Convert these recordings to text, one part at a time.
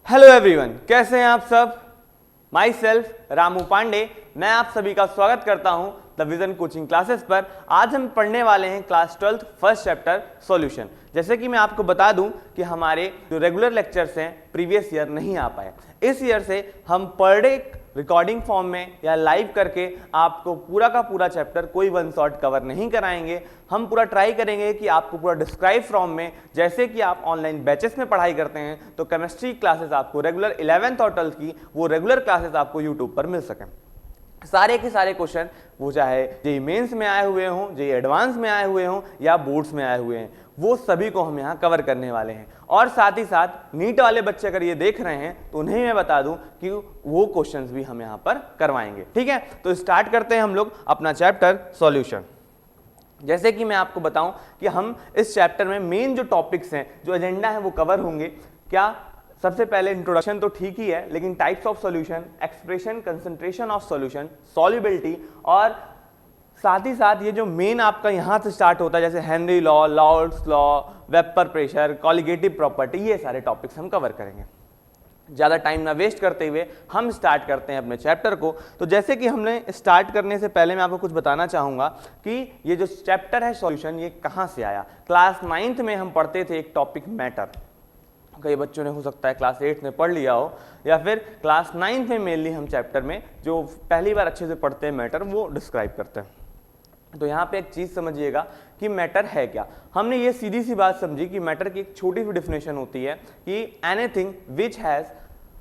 Hello everyone, कैसे हैं आप सब। माई सेल्फ रामू पांडे, मैं आप सभी का स्वागत करता हूं द विजन कोचिंग क्लासेस पर। आज हम पढ़ने वाले हैं क्लास 12 फर्स्ट चैप्टर सॉल्यूशन। जैसे कि मैं आपको बता दूं कि हमारे जो रेगुलर लेक्चर्स हैं प्रीवियस ईयर नहीं आ पाए, इस ईयर से हम पर डे रिकॉर्डिंग फॉर्म में या लाइव करके आपको पूरा का पूरा चैप्टर कोई वन शॉट कवर नहीं कराएंगे। हम पूरा ट्राई करेंगे कि आपको पूरा डिस्क्राइब फॉर्म में, जैसे कि आप ऑनलाइन बैचेस में पढ़ाई करते हैं तो केमिस्ट्री क्लासेस आपको रेगुलर 11th और 12th की वो रेगुलर क्लासेस आपको यूट्यूब पर मिल सकें। सारे के सारे क्वेश्चन वो चाहे जेईई मेंस में आए हुए हों, जेईई एडवांस में आए हुए हों या बोर्ड्स में आए हुए हैं, वो सभी को हम यहाँ कवर करने वाले हैं। और साथ ही साथ नीट वाले बच्चे अगर ये देख रहे हैं तो उन्हें मैं बता दूं कि वो क्वेश्चंस भी हम यहाँ पर करवाएंगे। ठीक है, तो स्टार्ट करते हैं हम लोग अपना चैप्टर सॉल्यूशन। जैसे कि मैं आपको बताऊं कि हम इस चैप्टर में मेन जो टॉपिक्स हैं, जो एजेंडा है वो कवर होंगे। क्या सबसे पहले इंट्रोडक्शन तो ठीक ही है, लेकिन types of solution, expression, concentration of solution, solubility, और साथ ही साथ ये जो मेन आपका यहाँ से स्टार्ट होता है जैसे Henry law, lords law, vapour pressure, colligative property, ये सारे टॉपिक्स हम कवर करेंगे। ज़्यादा टाइम ना वेस्ट करते हुए हम स्टार्ट करते हैं अपने चैप्टर को। तो जैसे कि हमने स्टार्ट करने से पहले मैं आपको कुछ बताना चाहूँगा कि ये जो चैप्टर है सॉल्यूशन, ये कहाँ से आया। क्लास 9th में हम पढ़ते थे एक टॉपिक मैटर। कई बच्चों ने हो सकता है क्लास 8 में पढ़ लिया हो, या फिर क्लास 9th में मेनली हम चैप्टर में जो पहली बार अच्छे से पढ़ते हैं मैटर, वो डिस्क्राइब करते हैं। तो यहाँ पे एक चीज़ समझिएगा कि मैटर है क्या। हमने ये सीधी सी बात समझी कि मैटर की एक छोटी सी डिफिनेशन होती है कि anything which has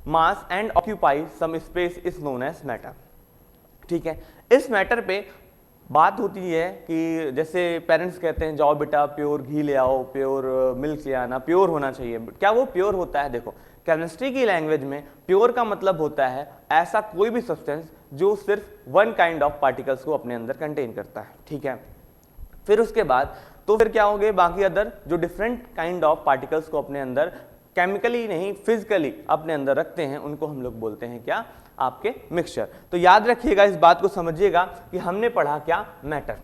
mass and occupies some space is known as matter. ठीक है, इस मैटर पे बात होती है कि जैसे पेरेंट्स कहते हैं जाओ बेटा प्योर घी ले आओ, प्योर मिल्क ले आना, प्योर होना चाहिए। क्या वो प्योर होता है? देखो, केमिस्ट्री की लैंग्वेज में प्योर का मतलब होता है ऐसा कोई भी सब्सटेंस जो सिर्फ वन काइंड ऑफ पार्टिकल्स को अपने अंदर कंटेन करता है। ठीक है, फिर उसके बाद तो फिर क्या हो गए बाकी अदर जो डिफरेंट काइंड ऑफ पार्टिकल्स को अपने अंदर केमिकली नहीं फिजिकली अपने अंदर रखते हैं, उनको हम लोग बोलते हैं क्या? आपके मिक्सचर। तो याद रखिएगा, इस बात को समझिएगा कि हमने पढ़ा क्या? मैटर।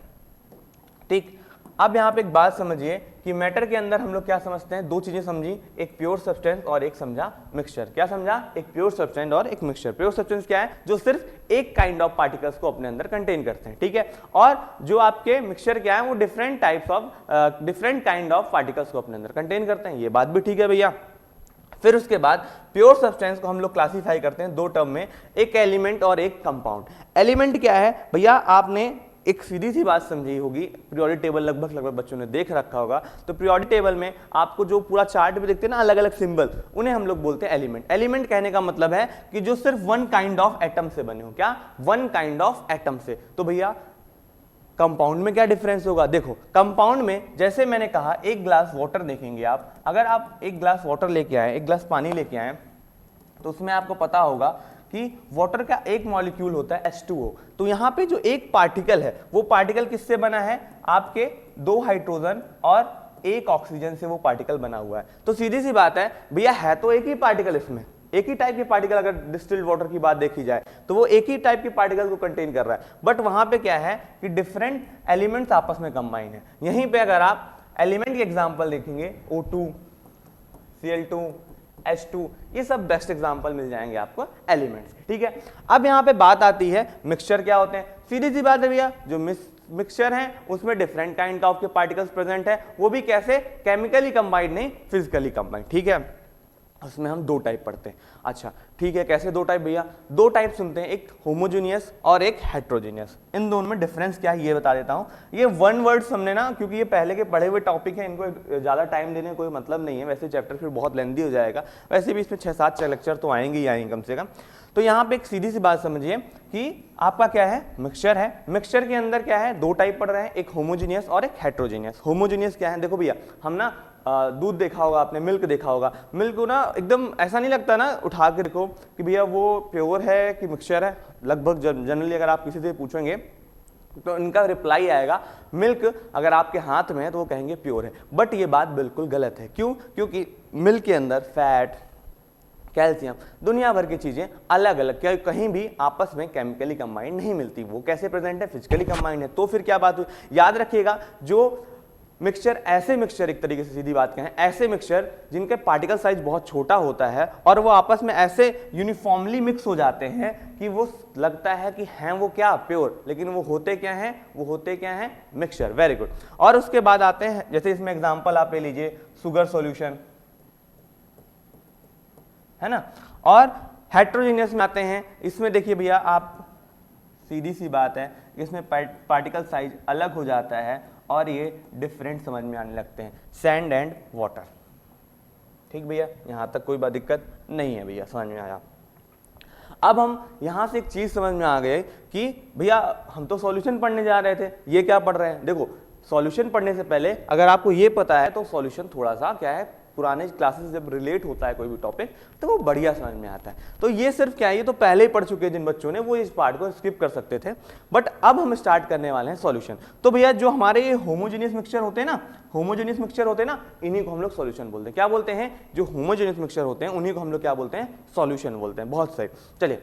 ठीक, अब यहाँ पे एक बात समझिए कि मैटर के अंदर हम लोग क्या समझते हैं, दो चीजें समझी, एक प्योर सब्सटेंस और एक समझा मिक्सचर। क्या समझा? एक प्योर सब्सटेंस और एक मिक्सचर। प्योर सब्सटेंस क्या है? जो सिर्फ एक काइंड ऑफ पार्टिकल्स को अपने अंदर कंटेन करते हैं। ठीक है, और जो आपके मिक्सचर क्या है, वो different types of different kind of particles को अपने अंदर कंटेन करते हैं। ये बात भी ठीक है भैया। फिर उसके बाद प्योर सब्सटेंस को हम लोग क्लासीफाई करते हैं दो टर्म में, एक एलिमेंट और एक कंपाउंड। एलिमेंट क्या है भैया? आपने एक सीधी सी बात समझी होगी, पीरियोडिक टेबल लगभग बच्चों ने देख रखा होगा। तो पीरियोडिक टेबल में आपको जो पूरा चार्ट में देखते हैं ना, अलग अलग सिंबल, उन्हें हम लोग बोलते हैं एलिमेंट। एलिमेंट कहने का मतलब है कि जो सिर्फ वन काइंड ऑफ एटम से बने हो। क्या? वन काइंड ऑफ एटम से। तो भैया कंपाउंड में क्या डिफरेंस होगा? देखो, कंपाउंड में जैसे मैंने कहा, एक ग्लास वाटर देखेंगे आप, अगर आप एक ग्लास वाटर लेके आए, एक ग्लास पानी लेके आए, तो उसमें आपको पता होगा कि वाटर का एक मॉलिक्यूल होता है H2O। तो यहाँ पे जो एक पार्टिकल है, वो पार्टिकल किससे बना है? आपके दो हाइड्रोजन और एक ऑक्सीजन से वो पार्टिकल बना हुआ है। तो सीधी सी बात है भैया, है तो एक ही पार्टिकल, इसमें एक ही टाइप के पार्टिकल, अगर डिस्टिल्ड वाटर की बात देखी जाए तो वो एक ही टाइप के पार्टिकल को कंटेन कर रहा है। बट वहां पे क्या है कि डिफरेंट एलिमेंट्स आपस में कंबाइन है। यहीं पे अगर आप एलिमेंट के एग्जांपल देखेंगे, O2, Cl2, H2, ये सब बेस्ट एग्जांपल मिल जाएंगे आपको एलिमेंट्स के। ठीक है, अब यहाँ पे बात आती है मिक्सचर क्या होते हैं। सीधी सी बात है भैया, जो मिक्सचर है उसमें डिफरेंट काइंड ऑफ के पार्टिकल्स प्रेजेंट है, वो भी कैसे? केमिकली कंबाइंड नहीं, फिजिकली कंबाइंड। ठीक है, उसमें हम दो टाइप पढ़ते हैं। अच्छा ठीक है, कैसे दो टाइप भैया? दो टाइप सुनते हैं, एक होमोजेनियस और एक हेट्रोजेनियस। इन दोनों में डिफरेंस क्या है ये बता देता हूं। ये वन वर्ड समझने ना, क्योंकि ये पहले के पढ़े हुए टॉपिक है, इनको ज्यादा टाइम देने का कोई मतलब नहीं है। वैसे चैप्टर फिर बहुत लेंथी हो जाएगा, वैसे भी इसमें 6-7 लेक्चर तो आएंगे ही आएंगे कम से कम। तो यहाँ पे एक सीधी सी बात समझिए कि आपका क्या है? मिक्सचर है। मिक्सचर के अंदर क्या है? दो टाइप पढ़ रहे हैं, एक होमोजेनियस और एक हेट्रोजेनियस। होमोजेनियस क्या है? देखो भैया, हम ना दूध देखा होगा आपने, मिल्क देखा होगा। मिल्क को ना एकदम ऐसा नहीं लगता ना उठा के देखो कि भैया वो प्योर है कि मिक्सचर है। लगभग जनरली अगर आप किसी से पूछेंगे तो इनका रिप्लाई आएगा मिल्क, अगर आपके हाथ में है तो वो कहेंगे प्योर है। बट ये बात बिल्कुल गलत है। क्यों? क्योंकि मिल्क के अंदर फैट, कैल्शियम, दुनिया भर की चीजें अलग अलग, क्या कहीं भी आपस में केमिकली कंबाइंड नहीं मिलती। वो कैसे प्रेजेंट है? फिजिकली कंबाइंड है। तो फिर क्या बात हुई? याद रखिएगा, जो मिक्सचर, ऐसे मिक्सचर, एक तरीके से सीधी बात कहें, ऐसे मिक्सचर जिनके पार्टिकल साइज बहुत छोटा होता है और वो आपस में ऐसे यूनिफॉर्मली मिक्स हो जाते हैं कि वो लगता है कि हैं वो क्या, प्योर, लेकिन वो होते क्या हैं, वो होते क्या हैं, मिक्सचर। Very good. और उसके बाद आते हैं, जैसे इसमें एग्जांपल आप ले लीजिए, शुगर सॉल्यूशन, है ना। और हेट्रोजीनियस में आते हैं, इसमें देखिए भैया आप, सीधी सी बात है, इसमें पार्टिकल साइज अलग हो जाता है और ये डिफरेंट समझ में आने लगते हैं, सैंड एंड वाटर। ठीक भैया, यहां तक कोई दिक्कत नहीं है भैया, समझ में आया। अब हम यहां से एक चीज समझ में आ गए कि भैया हम तो सॉल्यूशन पढ़ने जा रहे थे, ये क्या पढ़ रहे हैं। देखो, सॉल्यूशन पढ़ने से पहले अगर आपको ये पता है तो सॉल्यूशन थोड़ा सा क्या है, पुराने क्लासेस जब रिलेट होता है कोई भी टॉपिक तो वो बढ़िया समझ में आता है। तो ये सिर्फ क्या है, ये तो पहले ही पढ़ चुके हैं जिन बच्चों ने, वो इस पार्ट को स्किप कर सकते थे। बट अब हम स्टार्ट करने वाले हैं सॉल्यूशन। तो भैया जो हमारे ये होमोजेनियस मिक्सचर होते हैं ना, होमोजेनियस मिक्सचर होते हैं ना, इन्हीं को हम लोग सॉल्यूशन बोलते हैं। क्या बोलते हैं, जो होमोजेनियस मिक्सचर होते हैं उन्हीं को हम लोग क्या बोलते हैं, सॉल्यूशन बोलते हैं। बहुत सही, चलिए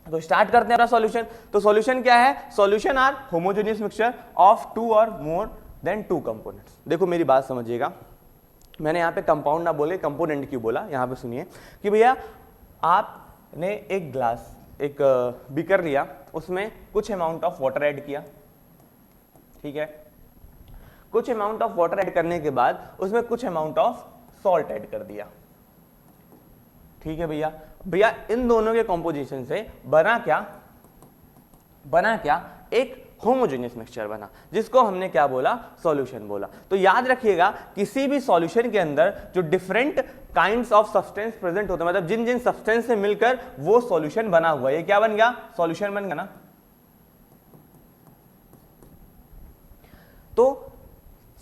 तो स्टार्ट करते हैं अपना सॉल्यूशन। तो सॉल्यूशन क्या है, solution are homogeneous mixture of 2 और मोर देन 2 कंपोनेंट्स। देखो मेरी बात समझिएगा, मैंने यहाँ पे कंपाउंड ना बोले, कंपोनेंट क्यों बोला, यहाँ पे सुनिए कि भैया आपने एक ग्लास, एक बीकर लिया, उसमें कुछ अमाउंट ऑफ वाटर ऐड किया, ठीक है। कुछ अमाउंट ऑफ वाटर ऐड करने के बाद उसमें कुछ अमाउंट ऑफ सॉल्ट ऐड कर दिया, ठीक है भैया। भैया इन दोनों के कॉम्पोजिशन से बना क्या, एक होमोजेनियस मिक्सचर बना, जिसको हमने क्या बोला, सॉल्यूशन बोला। तो याद रखिएगा, किसी भी सॉल्यूशन के अंदर जो different kinds of substance present होते हैं, मतलब जिन जिन सब्सटेंस से मिलकर वो सॉल्यूशन बना हुआ है, ये क्या बन गया, सॉल्यूशन बन गया ना। तो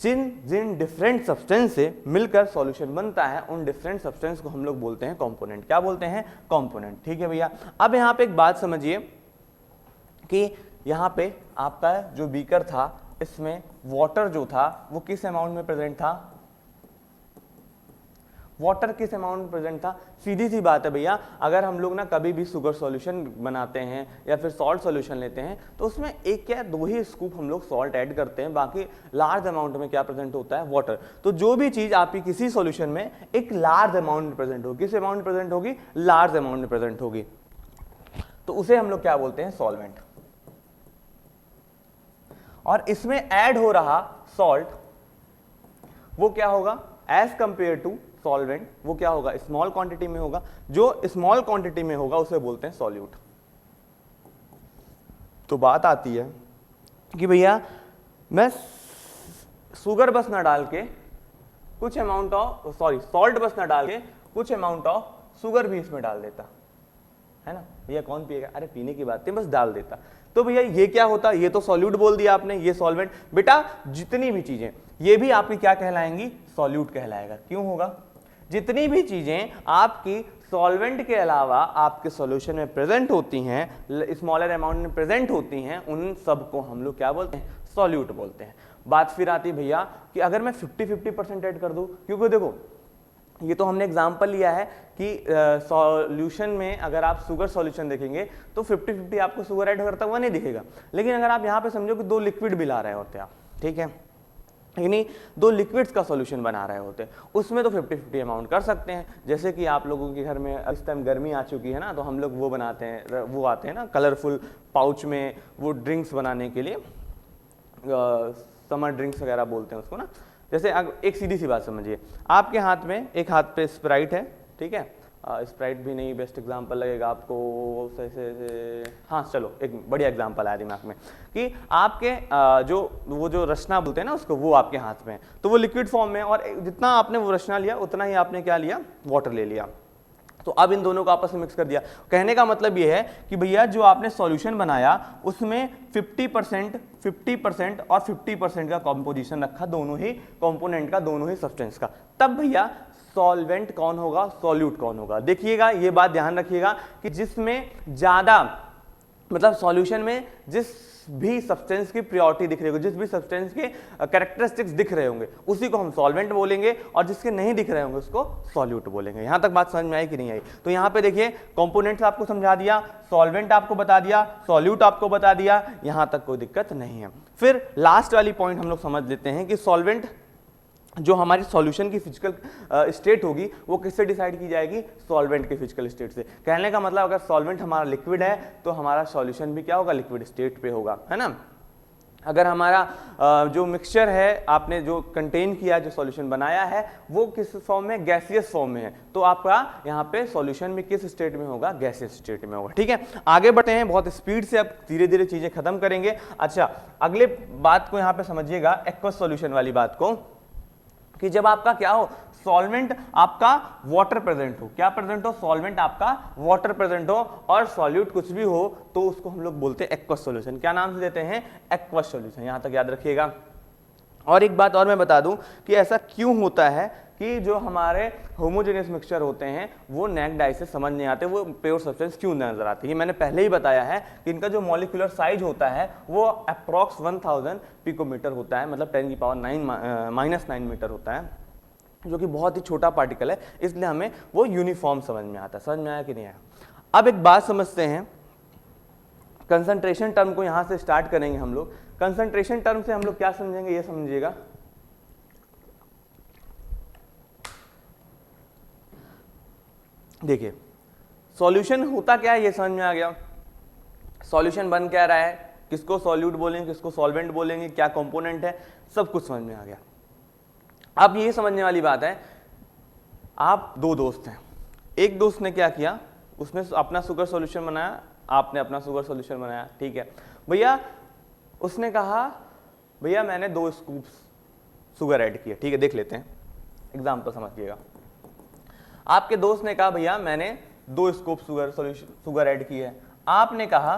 जिन जिन डिफरेंट सब्सटेंस से मिलकर सॉल्यूशन बनता है, उन डिफरेंट सब्सटेंस को हम लोग बोलते हैं कंपोनेंट। क्या बोलते हैं, कंपोनेंट, ठीक है भैया। अब यहां पे एक बात समझिए कि यहाँ पे आपका जो बीकर था, इसमें वाटर जो था वो किस अमाउंट में प्रेजेंट था, वाटर किस अमाउंट में प्रेजेंट था। सीधी सी बात है भैया, अगर हम लोग ना कभी भी शुगर सॉल्यूशन बनाते हैं या फिर सॉल्ट सॉल्यूशन लेते हैं तो उसमें एक या 2 ही स्कूप हम लोग सॉल्ट ऐड करते हैं, बाकी लार्ज अमाउंट में क्या प्रेजेंट होता है, वाटर। तो जो भी चीज आपकी किसी सॉल्यूशन में एक लार्ज अमाउंट में प्रेजेंट होगी, किस अमाउंट में प्रेजेंट होगी, लार्ज अमाउंट में प्रेजेंट होगी, तो उसे हम लोग क्या बोलते हैं, सॉल्वेंट। और इसमें ऐड हो रहा सॉल्ट वो क्या होगा, एज कंपेयर टू सॉल्वेंट, वो क्या होगा, स्मॉल क्वांटिटी में होगा। जो स्मॉल क्वांटिटी में होगा उसे बोलते हैं सॉल्यूट। तो बात आती है कि भैया मैं शुगर बस ना डाल के कुछ अमाउंट ऑफ, सॉरी सॉल्ट बस ना डाल के कुछ अमाउंट ऑफ शुगर भी इसमें डाल देता, है ना भैया, कौन पिएगा, अरे पीने की बात नहीं, बस डाल देता। तो भैया ये क्या होता, ये तो सॉल्यूट बोल दिया आपने, ये सॉल्वेंट। बेटा जितनी भी चीजें ये भी आपकी क्या कहलाएंगी, सॉल्यूट कहलाएगा। क्यों होगा, जितनी भी चीजें आपकी सॉल्वेंट के अलावा आपके सॉल्यूशन में प्रेजेंट होती हैं, स्मॉलर अमाउंट में प्रेजेंट होती हैं, उन सबको हम लोग क्या बोलते हैं, सॉल्यूट बोलते हैं। बात फिर आती भैया कि अगर मैं 50-50% ऐड कर दूं, क्योंकि देखो ये तो हमने एग्जाम्पल लिया है कि सॉल्यूशन में अगर आप शुगर सॉल्यूशन देखेंगे तो 50-50 आपको शुगर ऐड करता हुआ नहीं दिखेगा। लेकिन अगर आप यहाँ पे समझो कि 2 लिक्विड भी ला रहे होते हैं आप, ठीक है, यानी 2 लिक्विड्स का सॉल्यूशन बना रहे होते हैं, उसमें तो 50-50 अमाउंट कर सकते हैं। जैसे कि आप लोगों के घर में इस टाइम गर्मी आ चुकी है ना, तो हम लोग वो बनाते हैं, वो आते हैं ना कलरफुल पाउच में, वो ड्रिंक्स बनाने के लिए, समर ड्रिंक्स वगैरह बोलते हैं उसको ना। जैसे एक सीधी सी बात समझिए, आपके हाथ में एक हाथ पे स्प्राइट है, ठीक है, स्प्राइट भी नहीं, बेस्ट एग्जांपल लगेगा आपको से हाँ चलो एक बढ़िया एग्जांपल आया दिमाग में कि आपके वो जो रचना बोलते हैं ना उसको, वो आपके हाथ में है, तो वो लिक्विड फॉर्म में, और जितना आपने वो रचना लिया उतना ही आपने क्या लिया, वाटर ले लिया। तो अब इन दोनों को आपस में मिक्स कर दिया। कहने का मतलब ये है कि भैया जो आपने सॉल्यूशन बनाया उसमें 50% और 50% का कॉम्पोजिशन रखा, दोनों ही कंपोनेंट का, दोनों ही सब्सटेंस का। तब भैया सॉल्वेंट कौन होगा, सॉल्यूट कौन होगा। देखिएगा ये बात ध्यान रखिएगा कि जिसमें ज्यादा, मतलब सॉल्यूशन में जिस भी सब्सटेंस की प्योरिटी दिख रही होगी, जिस भी सब्सटेंस के कैरेक्टरिस्टिक्स दिख रहे होंगे उसी को हम सॉल्वेंट बोलेंगे, और जिसके नहीं दिख रहे होंगे उसको सॉल्यूट बोलेंगे। यहां तक बात समझ में आई कि नहीं आई। तो यहां पे देखिए कंपोनेंट्स आपको समझा दिया, सॉल्वेंट आपको बता दिया, सॉल्यूट आपको बता दिया, यहां तक कोई दिक्कत नहीं है। फिर लास्ट वाली पॉइंट हम लोग समझ लेते हैं कि सॉल्वेंट जो हमारी सॉल्यूशन की फिजिकल स्टेट होगी वो किससे डिसाइड की जाएगी, सॉल्वेंट के फिजिकल स्टेट से। कहने का मतलब अगर सॉल्वेंट हमारा लिक्विड है तो हमारा सॉल्यूशन भी क्या होगा, लिक्विड स्टेट पे होगा, है ना। अगर हमारा जो मिक्सचर है, आपने जो कंटेन किया, जो सॉल्यूशन बनाया है, वो किस फॉर्म में, गैसियस फॉर्म में है, तो आपका यहाँ पे सॉल्यूशन भी किस स्टेट में होगा, गैसियस स्टेट में होगा। ठीक है, आगे बढ़ते हैं बहुत स्पीड से, अब धीरे धीरे चीजें खत्म करेंगे। अच्छा, अगले बात को यहाँ पे समझिएगा, एक्वस सॉल्यूशन वाली बात को, कि जब आपका क्या हो, सॉल्वेंट आपका वाटर प्रेजेंट हो, क्या प्रेजेंट हो, सॉल्वेंट आपका वाटर प्रेजेंट हो और सॉल्यूट कुछ भी हो, तो उसको हम लोग बोलते हैं एक्वस सॉल्यूशन। क्या नाम से देते हैं, एक्वस सॉल्यूशन। यहां तक याद रखिएगा। और एक बात और मैं बता दूं कि ऐसा क्यों होता है कि जो हमारे होमोजेनियस मिक्सचर होते हैं वो नेक्ड आई से समझ नहीं आते, वो प्योर सब्सटेंस क्यों नजर आती है। मैंने पहले ही बताया है कि इनका जो मॉलिक्यूलर साइज होता है वो अप्रॉक्स 1000 पिकोमीटर होता है, मतलब 10 की पावर -9 मीटर होता है, जो कि बहुत ही छोटा पार्टिकल है, इसलिए हमें वो यूनिफॉर्म समझ में आता है। समझ में आया कि नहीं आया। अब एक बात समझते हैं, कंसंट्रेशन टर्म को यहां से स्टार्ट करेंगे हम लोग। कंसंट्रेशन टर्म से हम लोग क्या समझेंगे, ये समझिएगा। देखिए, सॉल्यूशन होता क्या है ये समझ में आ गया। सॉल्यूशन बन क्या रहा है, किसको सॉल्यूट बोलेंगे, किसको सॉल्वेंट बोलेंगे, क्या कंपोनेंट है, सब कुछ समझ में आ गया। अब ये समझने वाली बात है, आप दो दोस्त हैं, एक दोस्त ने क्या किया, उसने अपना शुगर सॉल्यूशन बनाया, आपने अपना शुगर सॉल्यूशन बनाया, ठीक है भैया। उसने कहा भैया मैंने 2 स्कूप शुगर ऐड किए, ठीक है, देख लेते हैं एग्जाम्पल समझिएगा। आपके दोस्त ने कहा भैया मैंने 2 स्कूप शुगर ऐड की है, आपने कहा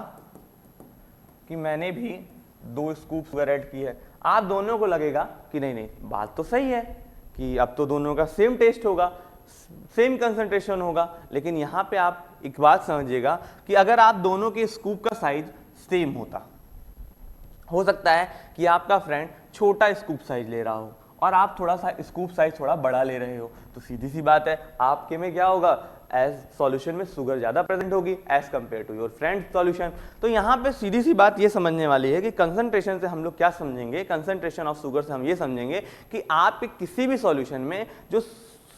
कि मैंने भी 2 स्कूप शुगर ऐड की है। आप दोनों को लगेगा कि नहीं नहीं बात तो सही है कि अब तो दोनों का सेम टेस्ट होगा, सेम कंसंट्रेशन होगा, लेकिन यहाँ पे आप एक बात समझिएगा कि अगर आप दोनों के स्कूप का साइज सेम होता, हो सकता है कि आपका फ्रेंड छोटा स्कूप साइज ले रहा हो और आप थोड़ा सा स्कूप साइज थोड़ा बड़ा ले रहे हो, तो सीधी सी बात है आपके में क्या होगा, एज सॉल्यूशन में शुगर ज्यादा प्रेजेंट होगी as compare to your friend solution. तो यहाँ पे सीधी सी बात ये समझने वाली है कि कंसंट्रेशन से हम लोग क्या समझेंगे, कंसंट्रेशन ऑफ शुगर से हम ये समझेंगे कि आपके किसी भी सॉल्यूशन में जो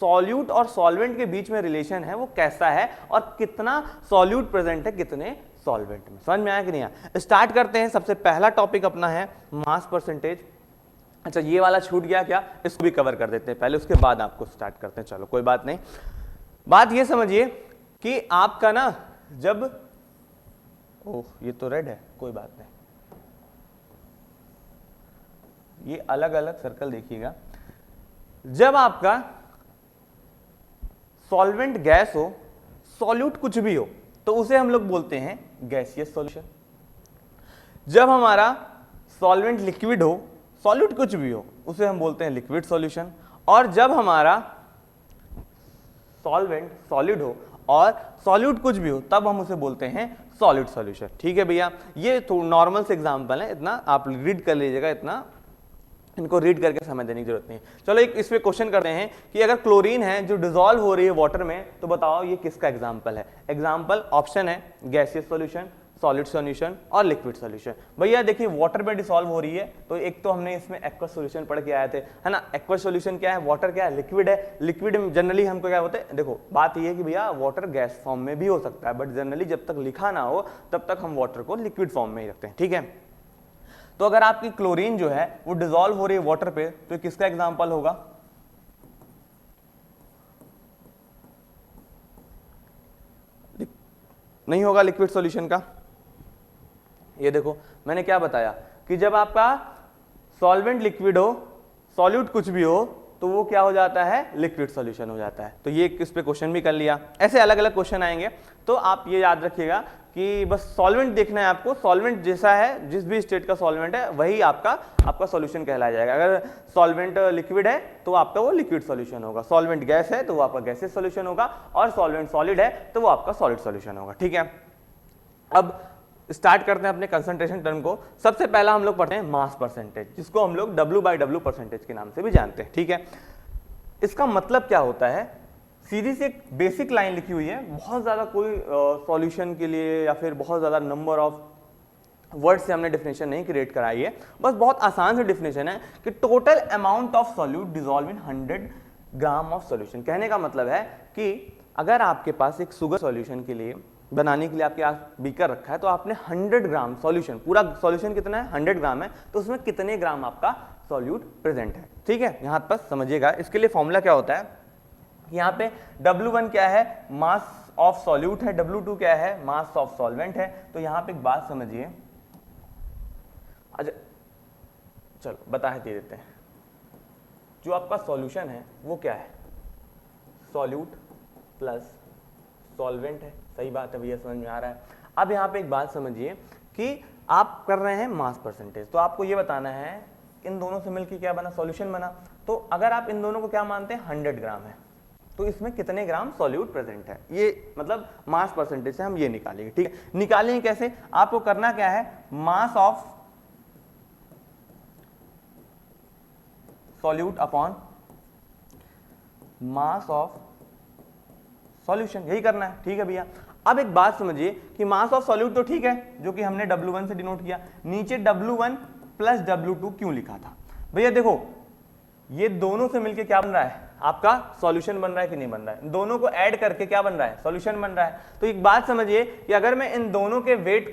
सॉल्यूट और सॉल्वेंट के बीच में रिलेशन है वो कैसा है और कितना सॉल्यूट प्रेजेंट है कितने सॉल्वेंट में। समझ में आया कि नहीं आया। स्टार्ट करते हैं। सबसे पहला टॉपिक अपना है मास परसेंटेज। अच्छा, ये वाला छूट गया क्या, इसको भी कवर कर देते हैं पहले, उसके बाद आपको स्टार्ट करते हैं। चलो कोई बात नहीं। बात ये समझिए कि आपका ना जब, ओह ये तो रेड है, कोई बात नहीं, ये अलग अलग सर्कल देखिएगा। जब आपका सॉल्वेंट गैस हो, सॉल्यूट कुछ भी हो, तो उसे हम लोग बोलते हैं गैसियस सॉल्यूशन। जब हमारा सॉल्वेंट लिक्विड हो, सॉल्यूट कुछ भी हो, उसे हम बोलते हैं लिक्विड सॉल्यूशन। और जब हमारा सॉल्वेंट सॉलिड हो और सॉल्यूट कुछ भी हो, तब हम उसे बोलते हैं सॉलिड सॉल्यूशन। ठीक है भैया, ये तो नॉर्मल से एग्जांपल है, इतना आप रीड कर लीजिएगा, इतना इनको रीड करके समझ देने की जरूरत नहीं है। चलो एक इस पे क्वेश्चन करते हैं कि अगर क्लोरीन है जो डिसॉल्व हो रही है वाटर में, तो बताओ ये किसका एग्जांपल है। एग्जांपल ऑप्शन है गैसियस सॉल्यूशन, सॉलिड सॉल्यूशन और लिक्विड सॉल्यूशन। भैया देखिए वाटर में डिसॉल्व हो रही है, तो एक तो हमने इसमें एक्वस सॉल्यूशन पढ़ के आए थे, है ना। एक्वस सॉल्यूशन क्या है, वाटर क्या है, लिक्विड है। लिक्विड जनरली हमको क्या होता है, देखो बात ये है कि भैया वाटर गैस फॉर्म में भी हो सकता है, बट जनरली जब तक लिखा ना हो तब तक हम वाटर को लिक्विड फॉर्म में ही रखते हैं। ठीक है, तो अगर आपकी क्लोरीन जो है वो डिसॉल्व हो रही है वाटर पे, तो किसका एग्जांपल होगा, नहीं होगा लिक्विड सॉल्यूशन का। ये देखो मैंने क्या बताया कि जब आपका सॉल्वेंट लिक्विड हो, सॉल्यूट कुछ भी हो, तो वो क्या हो जाता है, लिक्विड सॉल्यूशन हो जाता है। तो ये इस पे क्वेश्चन भी कर लिया। ऐसे अलग अलग क्वेश्चन आएंगे, तो आप ये याद रखिएगा कि बस सॉल्वेंट देखना है आपको, सॉल्वेंट जैसा है, जिस भी स्टेट का सॉल्वेंट है वही आपका सॉल्यूशन कहलाया जाएगा। अगर सॉल्वेंट लिक्विड है तो आपका वो लिक्विड सॉल्यूशन होगा, सॉल्वेंट गैस है तो वो आपका गैसियस सॉल्यूशन होगा, और सॉल्वेंट सॉलिड है तो वो आपका सॉलिड सॉल्यूशन होगा। ठीक है, अब स्टार्ट करते हैं अपने कंसंट्रेशन टर्म को। सबसे पहला हम लोग पढ़ते हैं मास परसेंटेज, जिसको हम लोग W/W परसेंटेज के नाम से भी जानते हैं। ठीक है, इसका मतलब क्या होता है, सीधी से एक बेसिक लाइन लिखी हुई है, बहुत ज्यादा कोई सॉल्यूशन के लिए या फिर बहुत ज्यादा नंबर ऑफ वर्ड से हमने डिफिनेशन नहीं क्रिएट कराई है, बस बहुत आसान सी डिफिनेशन है कि total amount of solute dissolve in 100 gram of solution. कहने का मतलब है कि अगर आपके पास एक शुगर सॉल्यूशन के लिए बनाने के लिए आपके पास बीकर रखा है, तो आपने 100 ग्राम सॉल्यूशन, पूरा सॉल्यूशन कितना है 100 ग्राम है, तो उसमें कितने ग्राम आपका सॉल्यूट प्रेजेंट है। ठीक है, यहां पर समझिएगा। इसके लिए फॉर्मूला क्या होता है, यहाँ पे W1 क्या है, मास ऑफ सॉल्यूट है, W2 क्या है, मास ऑफ सॉल्वेंट है। तो यहाँ पे एक बात समझिए, अच्छा चलो बता दे देते हैं, जो आपका सॉल्यूशन है वो क्या है, सॉल्यूट प्लस सॉल्वेंट है। सही बात है भैया, समझ में आ रहा है। अब यहाँ पे एक बात समझिए कि आप कर रहे हैं मास परसेंटेज, तो आपको ये बताना है इन दोनों से मिलकर क्या बना, सॉल्यूशन बना। तो अगर आप इन दोनों को क्या मानते हैं, 100 ग्राम है, तो इसमें कितने ग्राम सॉल्यूट प्रेजेंट है, ये मतलब मास परसेंटेज से हम ये निकालेंगे। ठीक है, निकालेंगे कैसे, आपको करना क्या है, mass of solute upon mass of solution, यही करना है। ठीक है भैया, अब एक बात समझिए कि मास ऑफ सॉल्यूट तो ठीक है, जो कि हमने W1 से डिनोट किया, नीचे W1 प्लस W2 क्यों लिखा था भैया, देखो ये दोनों से मिलके क्या बन रहा है, आपका सॉल्यूशन बन रहा है कि नहीं बन रहा है, दोनों को ऐड करके क्या बन रहा है, सॉल्यूशन बन रहा है। तो एक बात समझिए कि अगर मैं इन दोनों के वेट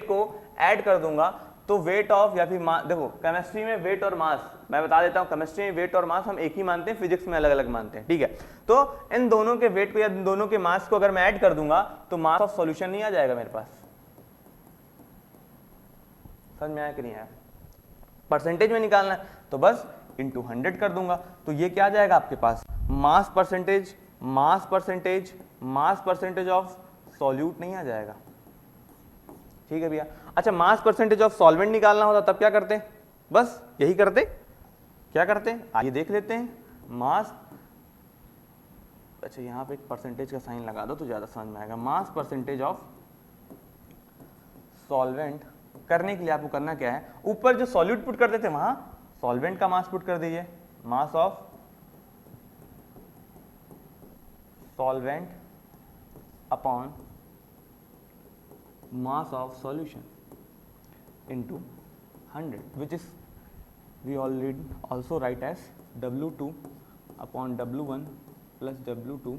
को ऐड कर दूंगा, तो वेट ऑफ या फिर देखो केमिस्ट्री में वेट और मास, मैं बता देता हूं, केमिस्ट्री में वेट और मास हम एक ही मानते हैं, फिजिक्स में अलग अलग मानते हैं। ठीक है, तो इन दोनों के वेट को या इन दोनों के मास को अगर मैं ऐड कर दूंगा, तो मास ऑफ सॉल्यूशन नहीं आ जाएगा मेरे पास। समझ में आया कि नहीं आया, परसेंटेज में निकालना है तो बस इंटू 100 कर दूंगा, तो ये क्या आ जाएगा आपके पास, mass percentage mass percentage mass percentage of solute नहीं आ जाएगा। ठीक है भैया, अच्छा मास परसेंटेज ऑफ सॉल्वेंट निकालना होता तब क्या करते, बस यही करते, क्या करते आइए देख लेते हैं, मास, अच्छा यहाँ पे एक परसेंटेज का साइन लगा दो तो ज्यादा समझ में आएगा। मास परसेंटेज ऑफ सॉल्वेंट करने के लिए आपको करना क्या है, ऊपर जो सॉल्यूट पुट करते थे वहां सॉल्वेंट का मास पुट कर दीजिए, मास of solvent upon mass of solution into 100, which is we already also write as W2 upon W1 plus W2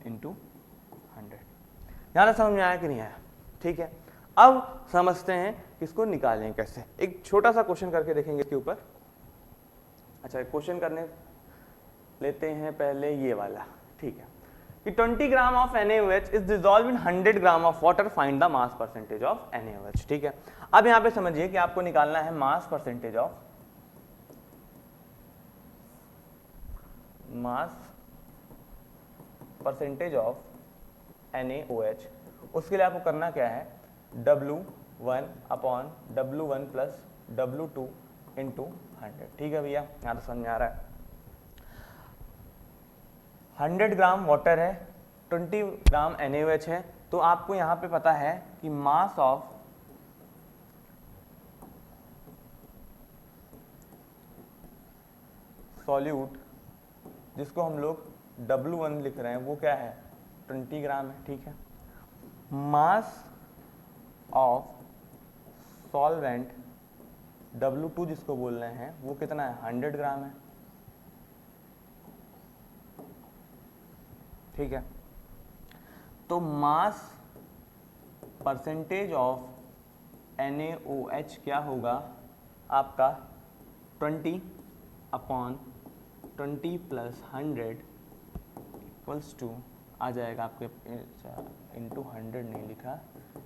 into 100। यहाँ समझ में आया कि नहीं आया। ठीक है, अब समझते हैं इसको निकालें कैसे, एक छोटा सा क्वेश्चन करके देखेंगे इसके ऊपर। अच्छा क्वेश्चन करने लेते हैं पहले ये वाला। ठीक है, कि 20 gram of NaOH is dissolve in 100 gram of water, find the mass percentage of NaOH। ठीक है, अब यहां पे समझिए कि आपको निकालना है मास परसेंटेज ऑफ NaOH। उसके लिए आपको करना क्या है, W1 upon W1 plus W2 into 100। ठीक है भैया, यहां तो समझ में आ रहा है। 100 ग्राम वाटर है, 20 ग्राम NaOH है, तो आपको यहां पे पता है कि मास ऑफ सॉल्यूट, जिसको हम लोग W1 लिख रहे हैं, वो क्या है 20 ग्राम है। ठीक है, मास ऑफ सॉल्वेंट W2 जिसको बोल रहे हैं वो कितना है, 100 ग्राम है। ठीक है, तो मास परसेंटेज ऑफ NaOH क्या होगा आपका, 20 अपॉन 20 प्लस 100 इक्वल्स टू आ जाएगा आपके, इंटू 100 नहीं लिखा,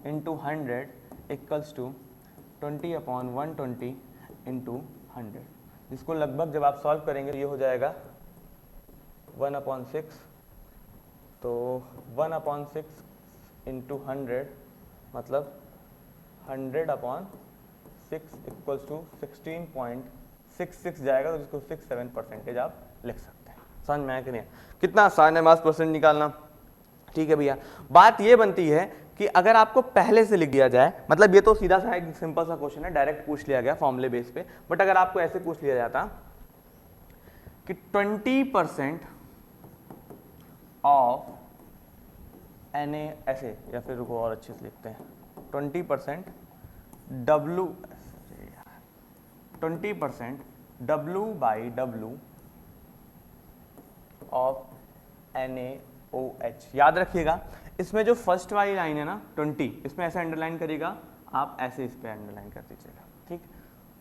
into 100 equals to 20 upon 120 into 100, जिसको लगभग जब आप सॉल्व करेंगे ये हो जाएगा 1/6, तो 1/6 इंटू 100 मतलब 100/6 इक्वल्स टू 16.66 जाएगा, तो जिसको 67% आप लिख सकते हैं। समझ में आया कि नहीं, कितना आसान है मास परसेंट निकालना। ठीक है भैया, बात ये बनती है कि अगर आपको पहले से लिख दिया जाए, मतलब ये तो सीधा सा एक सिंपल सा क्वेश्चन है, डायरेक्ट पूछ लिया गया फॉर्मूले बेस पे, बट अगर आपको ऐसे पूछ लिया जाता कि 20% ऑफ Na ऐसे, या फिर रुको और अच्छे से लिखते हैं 20% W 20% W by W of NaOH। याद रखिएगा इसमें जो फर्स्ट वाली लाइन है ना 20, इसमें ऐसे अंडरलाइन करिएगा, आप ऐसे इस पे अंडरलाइन कर दीजिएगा, ठीक।